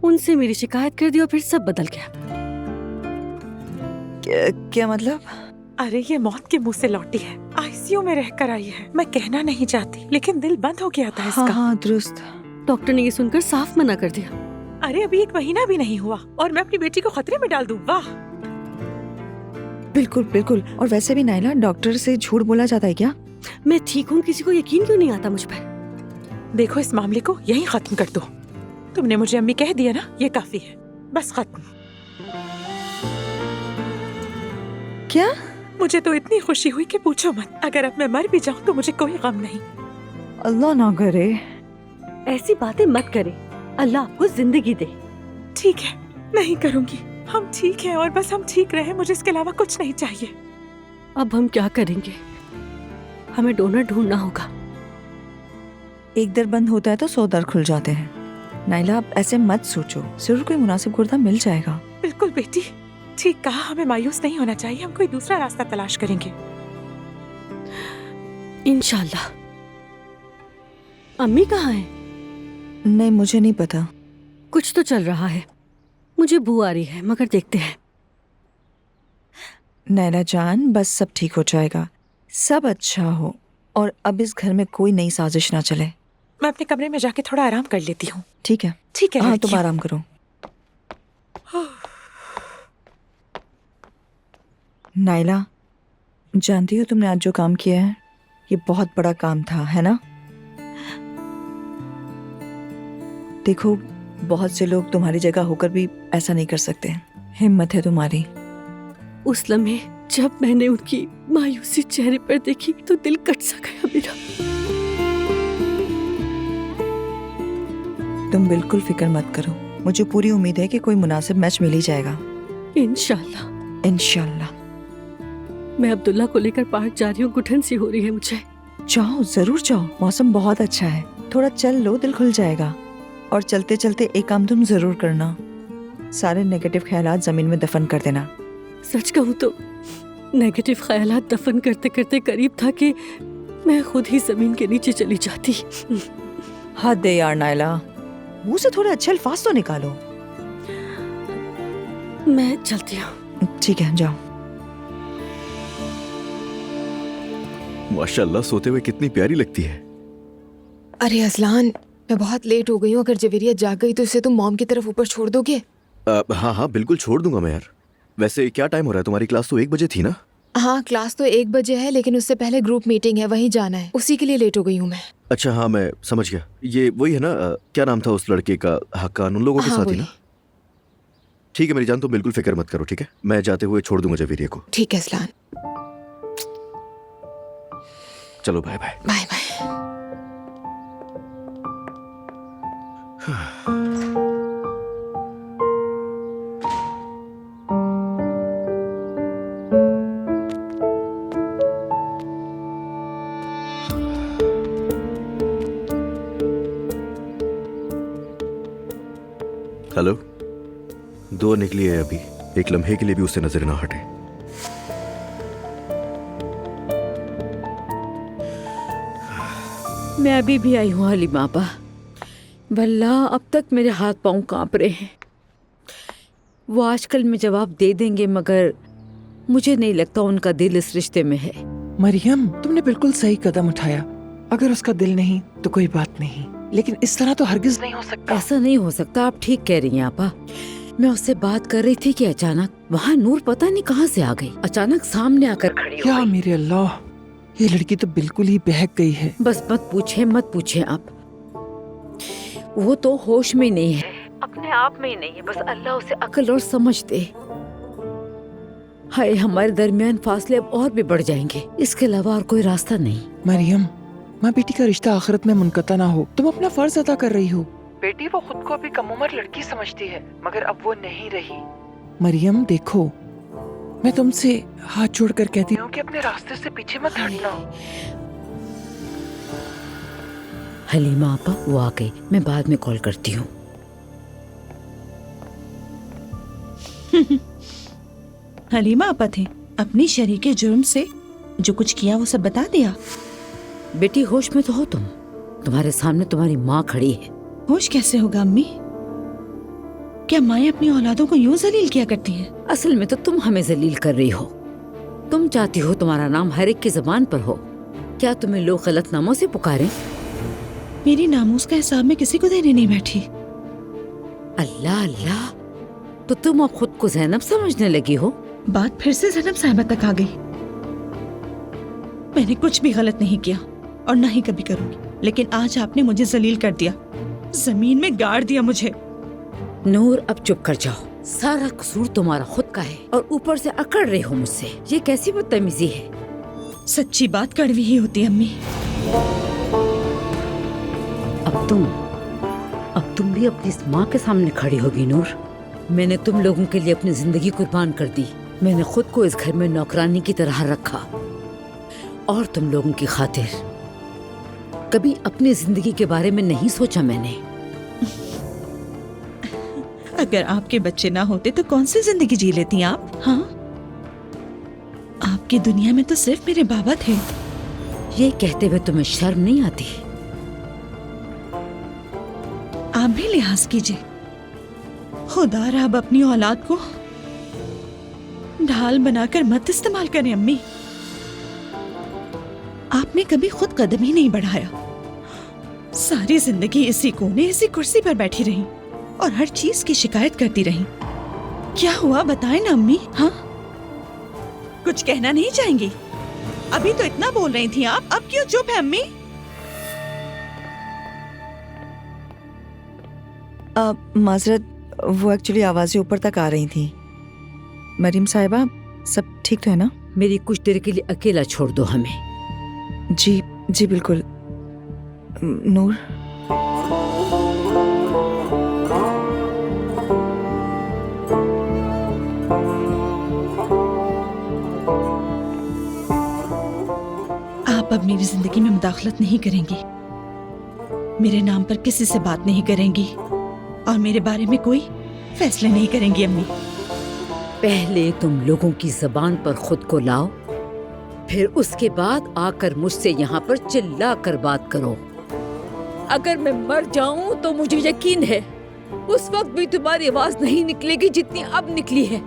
S3: उनसे मेरी शिकायत कर दी और फिर सब बदल गया।
S13: क्या मतलब?
S4: अरे ये मौत के मुंह से लौटी है, आईसीयू में रहकर आई है। मैं कहना नहीं चाहती लेकिन दिल बंद हो गया था इसका।
S13: हाँ, दुरुस्त।
S3: डॉक्टर ने ये सुनकर साफ मना कर दिया।
S4: अरे अभी 1 महीना भी नहीं हुआ और मैं अपनी बेटी को खतरे में डाल दूं? वाह।
S13: बिल्कुल बिल्कुल। और वैसे भी नाइला, डॉक्टर से झूठ बोला जाता है क्या?
S3: मैं ठीक हूँ, किसी को यकीन क्यों नहीं आता मुझ पर?
S4: देखो, इस मामले को यहीं खत्म कर दो। तुमने मुझे अम्मी कह दिया ना, ये काफी है, बस खत्म।
S13: क्या?
S4: मुझे तो इतनी खुशी हुई कि पूछो मत। अगर अब मैं मर भी जाऊं तो मुझे कोई गम नहीं।
S13: अल्लाह ना करे।
S3: ऐसी बातें मत करे, अल्लाह आपको जिंदगी दे।
S4: ठीक है, नहीं करूंगी। हम ठीक हैं और बस हम ठीक रहे, मुझे इसके अलावा कुछ नहीं चाहिए।
S3: अब हम क्या करेंगे? हमें डोनर ढूंढना होगा।
S13: एक दर बंद होता है तो 100 दर खुल जाते हैं। नाइला, आप ऐसे मत सोचो, जरूर कोई मुनासिब गुर्दा मिल जाएगा।
S4: बिल्कुल बेटी, ठीक कहा। हमें मायूस नहीं होना चाहिए, हम कोई दूसरा रास्ता तलाश करेंगे
S3: इंशाल्लाह। अम्मी कहाँ हैं?
S13: नहीं, मुझे नहीं पता।
S3: कुछ तो चल रहा है, मुझे बू आ रही है, मगर देखते हैं।
S13: नैना जान, बस सब ठीक हो जाएगा, सब अच्छा हो, और अब इस घर में कोई नई साजिश ना चले।
S4: मैं अपने कमरे में जाके थोड़ा आराम कर लेती हूँ।
S13: ठीक है?
S4: ठीक है।
S13: हाँ, तुम आराम करो। नाइला, जानती हो तुमने आज जो काम किया है, ये बहुत बड़ा काम था, है ना? देखो, बहुत से लोग तुम्हारी जगह होकर भी ऐसा नहीं कर सकते। हिम्मत है तुम्हारी।
S3: उस लम्हे जब मैंने उनकी मायूसी चेहरे पर देखी तो दिल कट सा गया मेरा।
S13: तुम बिल्कुल फिक्र मत करो, मुझे पूरी उम्मीद है कि कोई मुनासिब मैच मिल ही जाएगा।
S3: इंशाल्लाह।
S13: इंशाल्लाह।
S3: मैं अब्दुल्ला को लेकर पार्क जा रही हूँ, घुटन सी हो रही है मुझे।
S13: जाओ, जरूर जाओ, मौसम बहुत अच्छा है, थोड़ा चल लो, दिल खुल जाएगा। और चलते चलते एक काम तुम जरूर करना, सारे नेगेटिव ख्यालात जमीन में दफन कर देना।
S3: सच कहूँ तो नेगेटिव ख्यालात दफन करते करते करीब था कि मैं खुद ही जमीन के नीचे चली जाती।
S13: हद है यार नाइला, मुंह से थोड़े अच्छे अल्फाज तो निकालो।
S3: मैं चलती हूँ।
S13: ठीक है, जाओ।
S9: माशाल्लाह, सोते हुए कितनी प्यारी लगती है।
S11: अरे अजलान, मैं बहुत लेट हो गई हूँ। अगर जवेरिया जाग गई तो इसे तुम मॉम की तरफ ऊपर छोड़ दोगे?
S9: हाँ हाँ, बिल्कुल छोड़ दूंगा मैं यार। वैसे क्या टाइम हो रहा है? तुम्हारी क्लास तो 1 बजे थी ना?
S11: हाँ, क्लास तो 1 बजे है, लेकिन उससे पहले ग्रुप मीटिंग है, वहीं जाना है, उसी के लिए लेट हो गई हूँ मैं।
S9: अच्छा हाँ, मैं समझ गया। ये वही है ना, क्या नाम था उस लड़के का? हक्कान, उन लोगों के साथ ही ना? ठीक है मेरी जान, तुम बिल्कुल फिक्र मत करो, ठीक है? मैं जाते हुए छोड़ दूंगा जवेरिया को।
S11: ठीक है अजलान।
S9: चलो bye bye.
S11: Bye bye.
S9: Hello. दो निकली है अभी, एक लम्हे के लिए भी उससे नजर ना हटे।
S12: मैं अभी भी आई हूँ हलीमा आपा। वल्लाह अब तक मेरे हाथ पांव कांप रहे हैं। वो आजकल में जवाब दे देंगे, मगर मुझे नहीं लगता उनका दिल इस रिश्ते में है।
S4: मरियम, तुमने बिल्कुल सही कदम उठाया। अगर उसका दिल नहीं तो कोई बात नहीं, लेकिन इस तरह तो हरगिज नहीं हो सकता।
S12: ऐसा नहीं हो सकता, आप ठीक कह रही हैं आपा। मैं उससे बात कर रही थी कि अचानक वहाँ नूर पता नहीं कहाँ से आ गई। अचानक सामने आकर खड़ी हो
S4: या
S12: गई।
S4: मेरे अल्लाह, ये लड़की तो बिल्कुल ही बहक गई है।
S12: बस मत पूछे आप। वो तो होश में नहीं है, अपने आप में ही नहीं है। बस अल्लाह उसे अकल और समझ दे। हाय, हमारे दरमियान फासले अब और भी बढ़ जाएंगे। इसके अलावा और कोई रास्ता नहीं।
S4: मरियम, माँ बेटी का रिश्ता आखिरत में मुनक़ता ना हो। तुम अपना फर्ज अदा कर रही हो। बेटी वो खुद को अभी कम उम्र लड़की समझती है, मगर अब वो नहीं रही। मरियम देखो, मैं तुमसे हाथ जोड़कर कहती हूँ कि अपने रास्ते से पीछे मत हटना।
S12: हलीमा आपा वो आ गई, मैं बाद में कॉल करती हूँ।
S15: हलीमा आपा थे, अपनी शरीके जुर्म से जो कुछ किया वो सब बता दिया।
S12: बेटी होश में तो हो तुम? तुम्हारे सामने तुम्हारी माँ खड़ी है।
S15: होश कैसे होगा अम्मी? क्या माएं अपनी औलादों को यूं जलील किया करती हैं?
S12: असल में तो तुम हमें जलील कर रही हो। तुम चाहती हो तुम्हारा नाम हर एक की जुबान पर हो। क्या तुम्हें लोग गलत नामों से पुकारें?
S15: मेरी नामूस का हिसाब में किसी को देने नहीं बैठी।
S12: अल्लाह अल्लाह, तो तुम अब खुद को ज़ैनब समझने लगी हो?
S15: बात फिर से ज़ैनब साहिबा तक आ गई। मैंने कुछ भी गलत नहीं किया और ना ही कभी करूंगी, लेकिन आज आपने मुझे जलील कर दिया, जमीन में गाड़ दिया मुझे।
S12: नूर, अब चुप कर जाओ। सारा कसूर तुम्हारा खुद का है और ऊपर से अकड़ रहे हो मुझसे। ये कैसी बदतमीजी है?
S15: सच्ची बात कड़वी ही होती है अम्मी।
S12: अब तुम भी अपनी इस माँ के सामने खड़ी होगी नूर। मैंने तुम लोगों के लिए अपनी जिंदगी कुर्बान कर दी। मैंने खुद को इस घर में नौकरानी की तरह रखा और तुम लोगों की खातिर कभी अपनी जिंदगी के बारे में नहीं सोचा मैंने।
S15: अगर आपके बच्चे ना होते तो कौन सी जिंदगी जी लेती आप? हाँ, आपकी दुनिया में तो सिर्फ मेरे बाबा थे।
S12: ये कहते हुए तुम्हें शर्म नहीं आती?
S15: आप भी लिहाज कीजिए। खुदा अब अपनी औलाद को ढाल बनाकर मत इस्तेमाल करें अम्मी। आपने कभी खुद कदम ही नहीं बढ़ाया। सारी जिंदगी इसी कोने, इसी कुर्सी पर बैठी रही और हर चीज की शिकायत करती रही। क्या हुआ बताएं ना अम्मी। हाँ, कुछ कहना नहीं चाहेंगी? अभी तो इतना बोल रही थी आप, अब क्यों चुप है अम्मी?
S13: माजरत, वो एक्चुअली आवाजें ऊपर तक आ रही थी। मरीम साहिबा, सब ठीक तो है ना?
S12: मेरी कुछ देर के लिए अकेला छोड़ दो हमें।
S13: जी जी बिल्कुल। नूर,
S15: आप अब मेरी जिंदगी में मुदाखलत नहीं करेंगी, मेरे नाम पर किसी से बात नहीं करेंगी और मेरे बारे में कोई फैसले नहीं करेंगी अम्मी।
S12: पहले तुम लोगों की जबान पर खुद को लाओ, फिर उसके बाद आकर मुझसे यहाँ पर चिल्ला कर बात करो। अगर मैं मर जाऊं तो मुझे यकीन है उस वक्त भी तुम्हारी आवाज नहीं निकलेगी जितनी अब निकली है।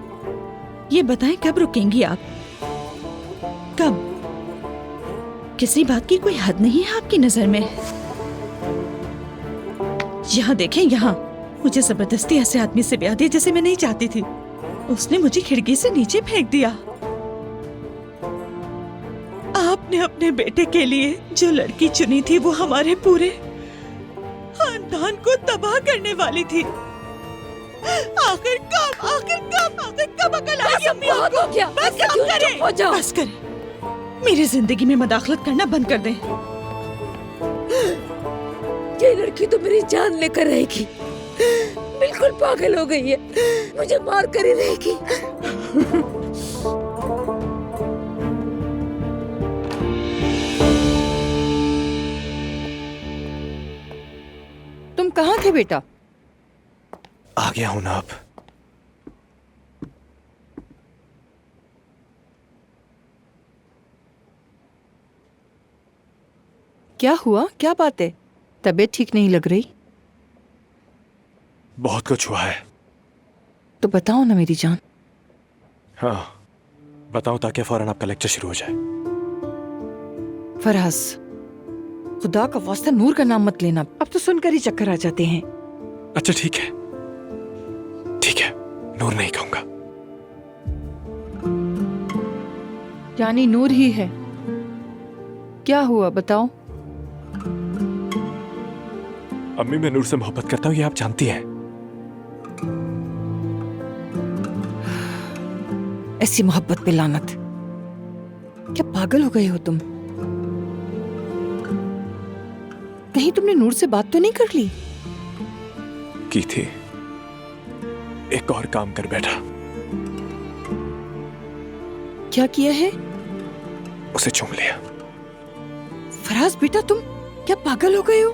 S15: ये बताएं कब रुकेंगी आप? कब? किसी बात की कोई हद नहीं है आपकी नजर में? यहाँ देखें, यहाँ मुझे जबरदस्ती ऐसे आदमी से ब्याह दिया जिसे मैं नहीं चाहती थी। उसने मुझे खिड़की से नीचे फेंक दिया। आपने अपने बेटे के लिए जो लड़की चुनी थी वो हमारे पूरे खानदान को तबाह करने वाली थी। आखिर कब अकल आएगी अम्मी आपको? बस करें, बस करें। मेरी जिंदगी में मदाखलत करना बंद कर दें।
S12: ये लड़की तो मेरी जान लेकर रहेगी। बिल्कुल पागल हो गई है, मुझे मार कर ही रहेगी।
S14: तुम कहाँ थे बेटा?
S18: आ गया हूं ना अब।
S14: क्या हुआ, क्या बात है? तबीयत ठीक नहीं लग रही?
S18: बहुत कुछ हुआ है।
S14: तो बताओ ना मेरी जान।
S18: हाँ बताओ, ताकि फौरन आपका लेक्चर शुरू हो जाए।
S14: फराज, खुदा का वास्ता नूर का नाम मत लेना, अब तो सुनकर ही चक्कर आ जाते हैं।
S18: अच्छा ठीक है, ठीक है, नूर नहीं कहूंगा।
S14: यानी नूर ही है? क्या हुआ बताओ।
S18: अम्मी, मैं नूर से मोहब्बत करता हूँ, ये आप जानती हैं।
S14: ऐसी मोहब्बत पे लानत। क्या पागल हो गए हो तुम? कहीं तुमने नूर से बात तो नहीं कर ली?
S18: की थी, एक और काम कर बैठा।
S14: क्या किया है?
S18: उसे चूम लिया।
S14: फराज बेटा, तुम क्या पागल हो गए हो?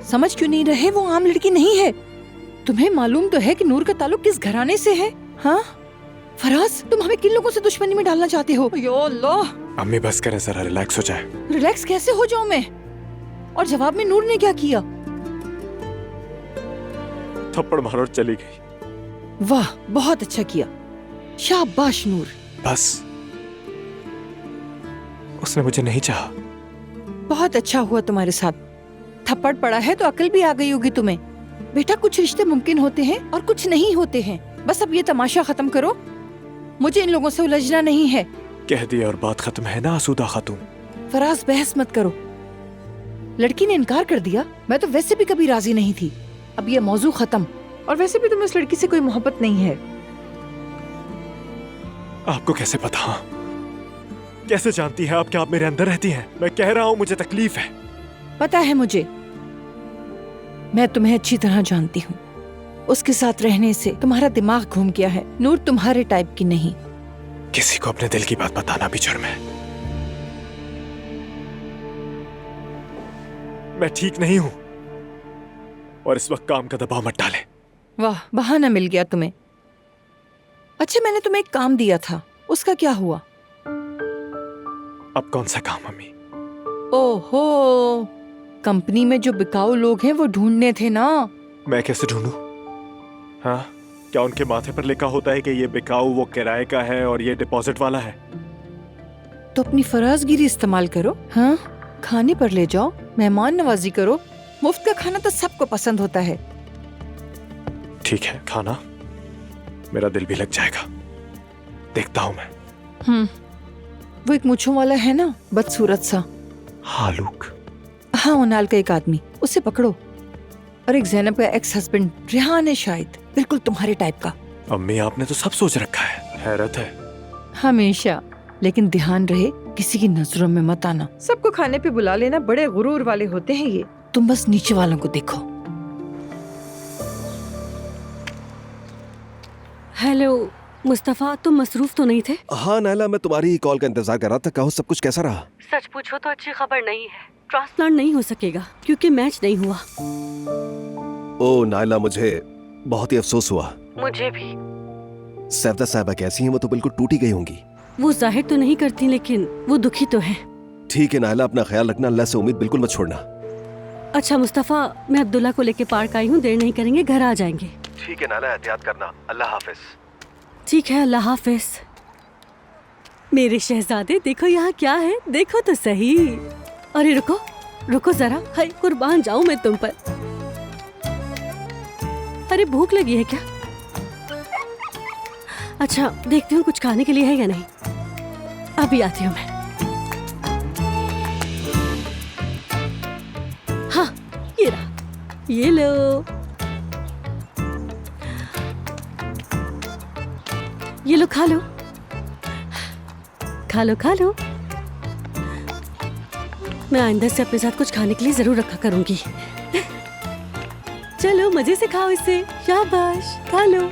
S14: समझ क्यों नहीं रहे? वो आम लड़की नहीं है। तुम्हें मालूम तो है कि नूर का ताल्लुक किस घराने से है? हाँ फराज, तुम हमें किन लोगों से दुश्मनी में डालना चाहते हो? या अल्लाह।
S18: अम्मी बस करें, जरा रिलैक्स हो जाए।
S14: रिलैक्स कैसे हो जाऊं मैं? और जवाब में नूर ने क्या किया?
S18: थप्पड़ मार और चली गई।
S14: वाह, बहुत अच्छा किया, शाबाश नूर।
S18: बस उसने मुझे नहीं चाहा।
S14: बहुत अच्छा हुआ तुम्हारे साथ। थप्पड़ पड़ा है तो अकल भी आ गई होगी तुम्हें। बेटा, कुछ रिश्ते मुमकिन होते हैं और कुछ नहीं होते हैं। बस अब ये तमाशा खत्म करो, मुझे इन लोगों से उलझना नहीं है।
S18: कह दिया और बात खत्म है ना आसूदा खातून।
S14: फराज, बहस मत करो। लड़की ने इनकार कर दिया, मैं तो वैसे भी कभी राजी नहीं थी। अब ये मौजू खत्म। और वैसे भी तुम्हें उस लड़की से कोई मोहब्बत नहीं है।
S18: आपको कैसे पता? कैसे जानती है आप कि आप मेरे अंदर रहती हैं? मैं कह रहा हूँ मुझे तकलीफ है।
S14: पता है मुझे, मैं तुम्हें अच्छी तरह जानती हूँ। उसके साथ रहने से तुम्हारा दिमाग घूम गया है। नूर तुम्हारे टाइप की नहीं।
S18: किसी को अपने दिल की बात बताना भी जुर्म है। मैं ठीक नहीं हूं और इस वक्त काम का दबाव मत डालें।
S14: वाह, बहाना मिल गया तुम्हें। अच्छा, मैंने तुम्हें एक काम दिया था, उसका क्या हुआ?
S18: अब कौन सा काम अम्मी?
S14: ओहो, कंपनी में जो बिकाऊ लोग हैं वो ढूंढने थे ना।
S18: मैं कैसे ढूंढूं? हाँ, क्या उनके माथे पर लिखा होता है कि ये बिकाऊ वो किराए का है और ये डिपॉजिट वाला है?
S14: तो अपनी फराजगिरी इस्तेमाल करो। हाँ, खाने पर ले जाओ, मेहमान नवाजी करो। मुफ्त का खाना तो सबको पसंद होता है।
S18: ठीक है, खाना मेरा दिल भी लग जाएगा। देखता हूं मैं।
S14: वो एक मूंछों वाला है ना, बदसूरत सा।
S18: हालूक?
S14: हाँ, उनाल का एक आदमी, उसे पकड़ो। और एक ज़ैनब का एक्स हस्बैंड रिहान है, शायद बिल्कुल तुम्हारे टाइप का।
S18: अम्मी, आपने तो सब सोच रखा है। हैरत है।
S14: हमेशा, लेकिन ध्यान रहे किसी की नजरों में मत आना। सबको खाने पे बुला लेना, बड़े गुरूर वाले होते हैं ये। तुम बस नीचे वालों को देखो।
S3: हेलो मुस्तफा, तुम मसरूफ तो नहीं थे?
S16: हाँ नायला, मैं तुम्हारी कॉल का इंतजार कर रहा था। कहो, सब कुछ कैसा रहा?
S3: सच पूछो तो अच्छी खबर नहीं है। ट्रांसप्लांट नहीं हो सकेगा क्योंकि मैच नहीं हुआ।
S16: ओ नायला, मुझे बहुत ही अफसोस हुआ।
S3: मुझे भी।
S16: सैफदा साहिबा कैसी हैं? वो तो बिल्कुल टूटी गई होंगी।
S3: वो जाहिर तो नहीं करती, लेकिन वो दुखी तो है।
S16: ठीक है नायला, अपना ख्याल रखना। अल्लाह से उम्मीद बिल्कुल मत छोड़ना।
S3: अच्छा मुस्तफा, मैं अब्दुल्ला को लेके पार्क आई हूँ, देर नहीं करेंगे, घर आ जाएंगे।
S16: ठीक है नायला, एहतियात करना। अल्लाह हाफिज।
S3: ठीक है, अल्लाह हाफिज। मेरे शहजादे, देखो यहाँ क्या है, देखो तो सही। अरे रुको रुको जरा, हाय कुर्बान जाऊं मैं तुम पर। अरे भूख लगी है क्या? अच्छा, देखती हूँ कुछ खाने के लिए है या नहीं। अभी आती हूँ मैं। हाँ, ये रहा, ये लो, ये लो, खा लो खा लो खा लो। मैं आइंदा से अपने साथ कुछ खाने के लिए जरूर रखा करूंगी। चलो मजे से खाओ इसे, शाबाश, खा लो।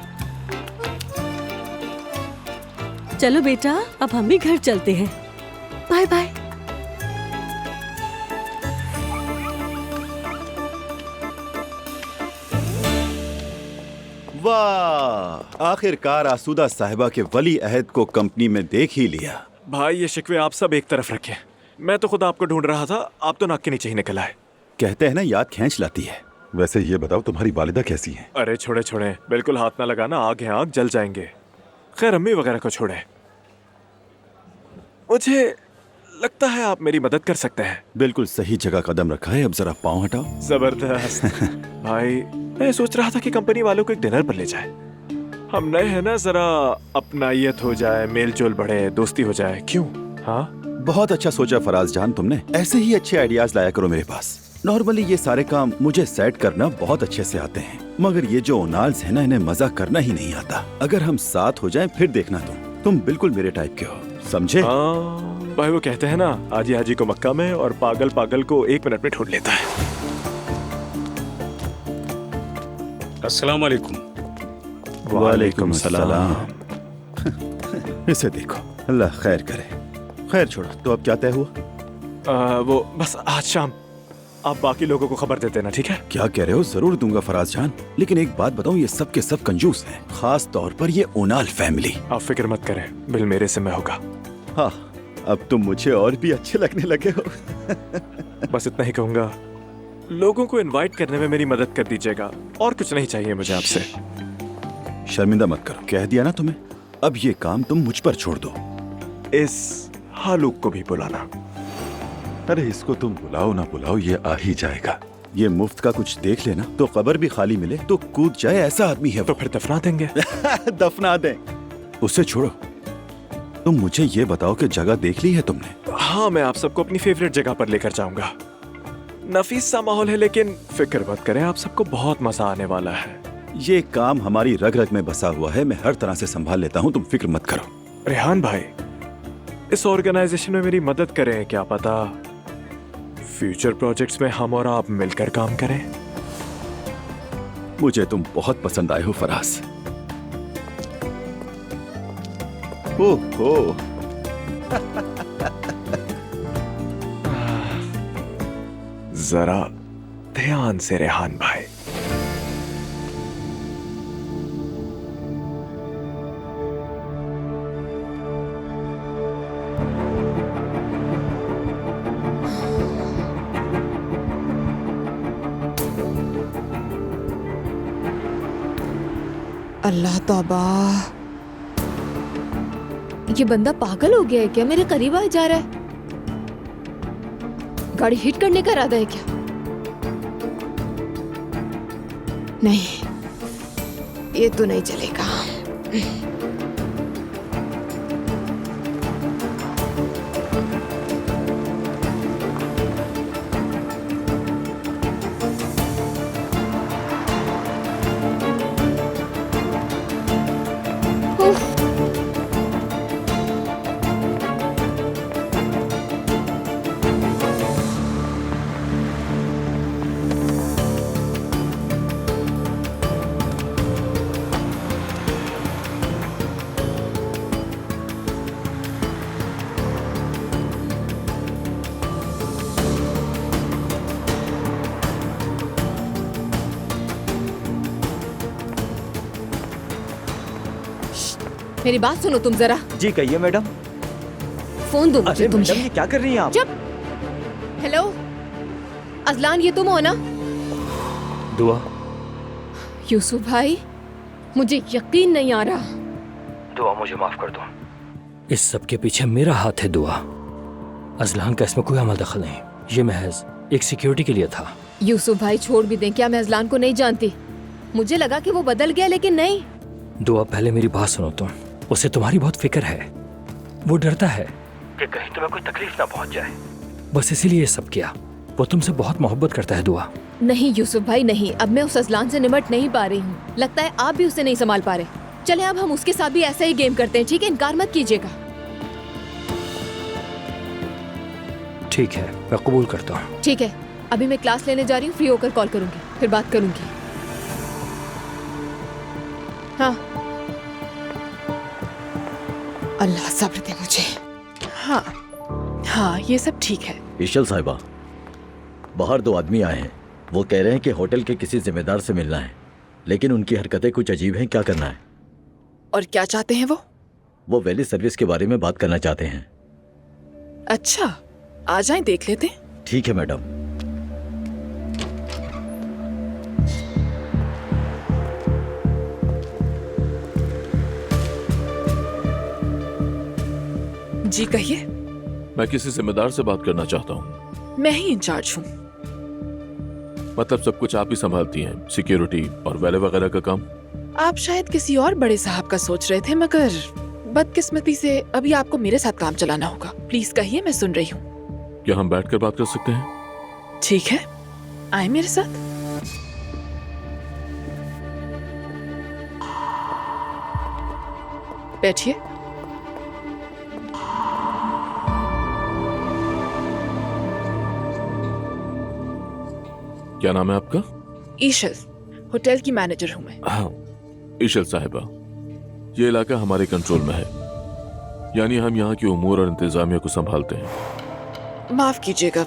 S3: चलो बेटा, अब हम भी घर चलते हैं। Bye bye.
S16: वाह
S10: आखिरकार आसूदा साहिबा के वली अहद को कंपनी में देख ही लिया।
S18: भाई ये शिकवे आप सब एक तरफ रखें, मैं तो खुद आपको ढूंढ रहा था, आप तो नाक के नीचे ही निकल आए।
S10: कहते हैं ना याद खींच लाती है।
S2: वैसे ये बताओ तुम्हारी वालिदा कैसी है?
S18: अरे छोड़े छोड़े, बिल्कुल हाथ ना लगाना, आग है आग, जल जाएंगे। खैर अम्मी वगैरह को छोड़े, मुझे लगता है आप मेरी मदद कर सकते हैं।
S10: बिल्कुल सही जगह कदम रखा है, अब जरा पाँव हटाओ।
S18: जबरदस्त। भाई मैं सोच रहा था कि कंपनी वालों को एक डिनर पर ले जाए, हम नए हैं ना, जरा अपनायत हो जाए, मेल जोल बढ़े, दोस्ती हो जाए, क्यों? हाँ
S10: बहुत अच्छा सोचा फराज जान तुमने, ऐसे ही अच्छे आइडियाज लाया करो मेरे पास। नॉर्मली ये सारे काम मुझे सेट करना बहुत अच्छे से आते हैं, मगर ये जो ओनाल्स है ना, इन्हें मजा करना ही नहीं आता। अगर हम साथ हो जाएं फिर देखना तुम बिल्कुल मेरे टाइप के हो, समझे?
S18: भाई वो कहते हैं ना, आजी हाजी को मक्का में और पागल पागल को 1 मिनट में ढूंढ लेता है।
S22: अस्सलाम वालेकुम।
S10: वालेकुम सलाम। इसे देखो, अल्लाह खैर करे। खैर छोड़ो, तो अब क्या तय हुआ?
S18: वो बस आज शाम आप बाकी लोगों को खबर देते ना, ठीक है?
S10: क्या कह रहे हो? जरूर दूंगा फराज जान, लेकिन एक बात बताऊं, ये सब के सब कंजूस हैं, खास तौर पर ये ओनाल फैमिली।
S18: आप फिक्र मत करें, बिल मेरे से में होगा।
S10: हाँ, अब तुम मुझे और भी अच्छे लगने लगे हो।
S18: बस इतना ही कहूंगा, लोगों को इनवाइट करने में मेरी मदद कर दीजिएगा, और कुछ नहीं चाहिए मुझे आपसे।
S10: शर्मिंदा मत करो, कह दिया ना तुम्हें। अब ये काम तुम मुझ पर छोड़ दो।
S18: इस हालूक को भी बुलाना।
S2: अरे इसको तुम बुलाओ ना बुलाओ, ये आ ही जाएगा।
S10: ये मुफ्त का कुछ देख लेना तो कब्र भी खाली मिले तो कूद जाए, ऐसा आदमी है।
S18: तो फिर दफना देंगे।
S10: दफना दें, उसे छोड़ो। तुम मुझे ये बताओ कि जगह देख ली है तुमने?
S18: हाँ, मैं आप सबको अपनी फेवरेट जगह पर लेकर जाऊंगा। नफीस सा माहौल है, लेकिन फिक्र मत करें, आप सबको बहुत मजा आने वाला है।
S10: ये काम हमारी रग रग में बसा हुआ है, मैं हर तरह से संभाल लेता हूँ, तुम फिक्र मत करो।
S18: रेहान भाई, इस ऑर्गेनाइजेशन में मेरी मदद करें, क्या पता फ्यूचर प्रोजेक्ट्स में हम और आप मिलकर काम करें।
S10: मुझे तुम बहुत पसंद आए हो फराज। ओहो।
S18: जरा ध्यान से रेहान भाई।
S11: अल्लाह तौबा, ये बंदा पागल हो गया है क्या? मेरे करीब आए जा रहा है। गाड़ी हिट करने का इरादा है क्या? नहीं, ये तो नहीं चलेगा। मेरी बात सुनो तुम जरा।
S23: जी कहिए मैडम।
S11: फोन दो मुझे। तुम
S23: मैडम ये क्या कर रही हैं आप?
S11: चुप। हेलो अजलान, ये तुम हो ना?
S23: दुआ।
S11: यूसुफ भाई, मुझे यकीन नहीं आ रहा।
S23: दुआ मुझे माफ कर दो। इस सब के पीछे मेरा हाथ है दुआ। अजलान का इसमें कोई अमल दखल नहीं, ये महज एक सिक्योरिटी के लिए था।
S11: यूसुफ भाई छोड़ भी दें क्या? मैं अजलान को नहीं जानती। मुझे लगा कि वो बदल गया, लेकिन नहीं।
S23: दुआ पहले मेरी बात सुनो तुम। उसे तुम्हारी बहुत फिक्र है, वो डरता है कि कहीं तुम्हें कोई तकलीफ ना पहुंच जाए, बस इसीलिए ये सब किया। वो तुमसे बहुत मोहब्बत करता है दुआ।
S11: नहीं यूसुफ भाई नहीं, अब मैं उस अजलान से निमट नहीं पा रही हूँ। लगता है आप भी उसे नहीं संभाल पा रहे। चले अब हम उसके साथ भी ऐसा ही गेम करते हैं, ठीक है? इनकार मत कीजिएगा।
S23: ठीक है, मैं कबूल करता हूँ।
S11: ठीक है, अभी मैं क्लास लेने जा रही हूँ, फ्री होकर कॉल करूंगी, फिर बात करूंगी। हाँ, अल्लाह सब्र दे मुझे।
S5: हाँ हाँ, ये सब ठीक है।
S9: इशल साहिबा, बाहर 2 आदमी आए हैं, वो कह रहे हैं कि होटल के किसी जिम्मेदार से मिलना है। लेकिन उनकी हरकतें कुछ अजीब हैं। क्या करना है?
S5: और क्या चाहते हैं
S9: वो वैली सर्विस के बारे में बात करना चाहते हैं।
S5: अच्छा, आ जाएं, देख लेते हैं।
S9: ठीक है मैडम।
S5: जी कहिए।
S8: मैं किसी जिम्मेदार से बात करना चाहता हूँ।
S5: मैं ही इंचार्ज हूँ।
S8: मतलब सब कुछ आप ही संभालती हैं, सिक्योरिटी और वैले वगैरह का काम?
S5: आप शायद किसी और बड़े साहब का सोच रहे थे, मगर बदकिस्मती से अभी आपको मेरे साथ काम चलाना होगा। प्लीज कहिए, मैं सुन रही हूँ।
S8: क्या हम बैठकर बात कर सकते हैं?
S5: ठीक है, आए मेरे साथ। बैठिए।
S8: क्या नाम है आपका?
S5: ईशल, होटल की मैनेजर हूँ मैं।
S8: हाँ, ईशल साहिबा, ये इलाका हमारे कंट्रोल में है, यानी हम यहाँ की उमूर और इंतजामिया को संभालते हैं।
S5: माफ कीजिएगा,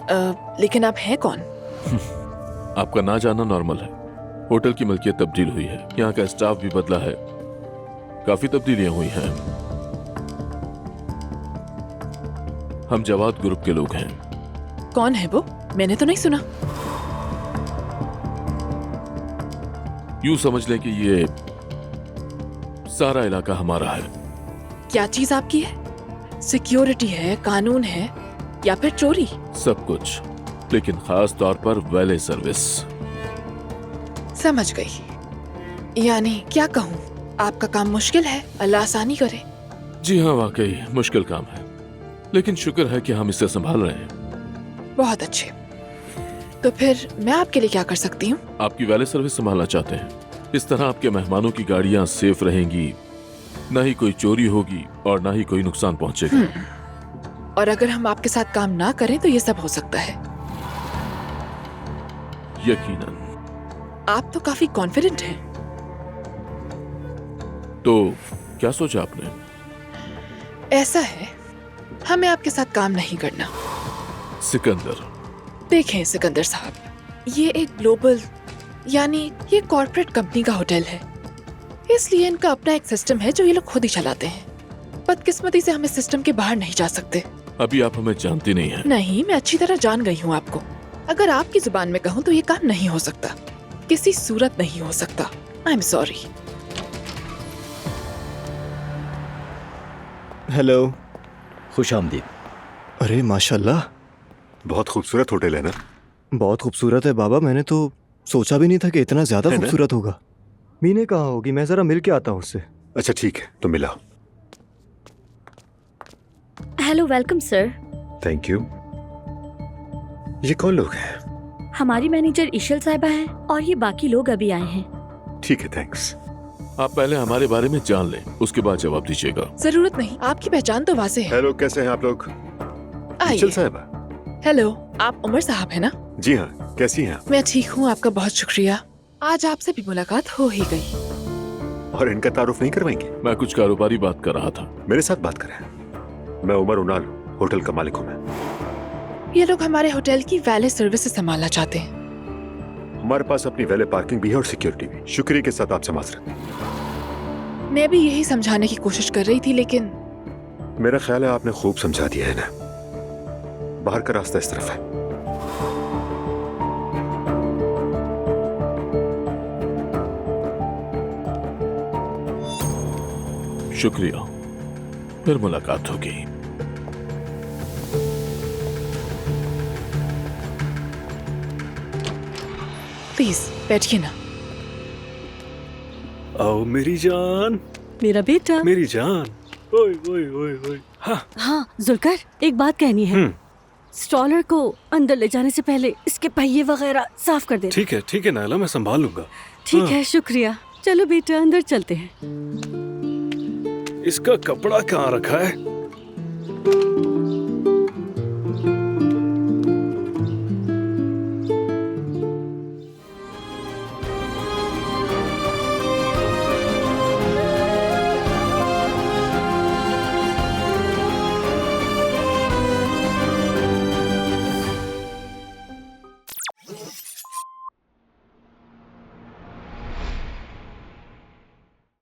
S5: लेकिन आप हैं कौन?
S8: आपका ना जानना नॉर्मल है। होटल की मलकियत तब्दील हुई है, यहाँ का स्टाफ भी बदला है, काफी तब्दीलियां हुई हैं। हम जवाद ग्रुप के लोग हैं।
S5: कौन है वो? मैंने तो नहीं सुना।
S8: यूं समझ लें कि ये सारा इलाका हमारा है।
S5: क्या चीज आपकी है? सिक्योरिटी है, कानून है, या फिर चोरी?
S8: सब कुछ, लेकिन खास तौर पर वैले सर्विस।
S5: समझ गई। यानी क्या कहूँ, आपका काम मुश्किल है, अल्लाह आसानी करे।
S8: जी हाँ, वाकई मुश्किल काम है, लेकिन शुक्र है कि हम इसे संभाल रहे हैं।
S5: बहुत अच्छे। तो फिर मैं आपके लिए क्या कर सकती हूँ?
S8: आपकी वैले सर्विस संभालना चाहते हैं। इस तरह आपके मेहमानों की गाड़ियाँ सेफ रहेंगी, न ही कोई चोरी होगी और न ही कोई नुकसान पहुँचेगा।
S5: और अगर हम आपके साथ काम ना करें तो ये सब हो सकता है।
S8: यकीनन।
S5: आप तो काफी कॉन्फिडेंट हैं।
S8: तो क्या सोचा आपने?
S5: ऐसा है, हमें आपके साथ काम नहीं करना।
S8: सिकंदर।
S5: देखें सिकंदर साहब, ये एक ग्लोबल यानी ये कॉर्पोरेट कंपनी का होटल है, इसलिए इनका अपना एक सिस्टम है जो ये लोग खुद ही चलाते हैं। बदकिस्मती से हम इस सिस्टम के बाहर नहीं जा सकते।
S8: अभी आप हमें जानती नहीं हैं।
S5: नहीं, मैं अच्छी तरह जान गई हूँ आपको। अगर आपकी जुबान में कहूँ तो ये काम नहीं हो सकता, किसी सूरत नहीं हो सकता। I am sorry.
S16: हेलो।
S9: खुशामदीद।
S16: अरे माशाल्लाह,
S2: बहुत खूबसूरत होटल है ना?
S16: बहुत खूबसूरत है बाबा, मैंने तो सोचा भी नहीं था कि इतना ज्यादा
S2: है ना?
S16: खूबसूरत होगा। मीने कहाँ होगी? मैं जरा मिल के आता हूँ उससे।
S2: अच्छा ठीक है, तो मिला।
S6: Hello, welcome sir.
S2: Thank you. ये कौन लोग हैं?
S6: हमारी मैनेजर इशल साहिबा हैं और ये बाकी लोग अभी आए हैं।
S2: ठीक है, थैंक्स।
S8: आप पहले हमारे बारे में जान लें, उसके बाद जवाब दीजिएगा।
S5: जरूरत नहीं, आपकी पहचान तो वाज़े है।
S2: हेलो, कैसे हैं आप लोग?
S5: आइए।
S2: इशल साहिबा।
S5: हेलो, आप उमर साहब है ना?
S2: जी हाँ, कैसी हैं आप?
S5: मैं ठीक हूँ, आपका बहुत शुक्रिया। आज आपसे भी मुलाकात हो ही गई।
S2: और इनका तारुफ नहीं करवाएंगे?
S8: मैं कुछ कारोबारी बात कर रहा था।
S2: मेरे साथ बात करें। मैं उमर उनाल, होटल का मालिक हूँ मैं।
S5: ये लोग हमारे होटल की वैले सर्विस संभालना चाहते हैं।
S2: हमारे पास अपनी वैले पार्किंग भी है और सिक्योरिटी भी। शुक्रिया के साथ आपसे माजरत।
S5: मैं भी यही समझाने की कोशिश कर रही थी, लेकिन
S2: मेरा ख्याल है आपने खूब समझा दिया है ना। बाहर का रास्ता इस तरफ है।
S8: शुक्रिया, फिर मुलाकात होगी।
S5: प्लीज बैठिए ना।
S23: आओ मेरी जान,
S3: मेरा बेटा।
S23: मेरी जान। ओए ओए ओए ओए।
S3: हाँ जुल्कर, एक बात कहनी है। स्ट्रॉलर को अंदर ले जाने से पहले इसके पहिए वगैरह साफ कर दे।
S23: ठीक है नायला, मैं संभाल लूंगा।
S3: ठीक है, शुक्रिया। चलो बेटा, अंदर चलते हैं।
S23: इसका कपड़ा कहाँ रखा है?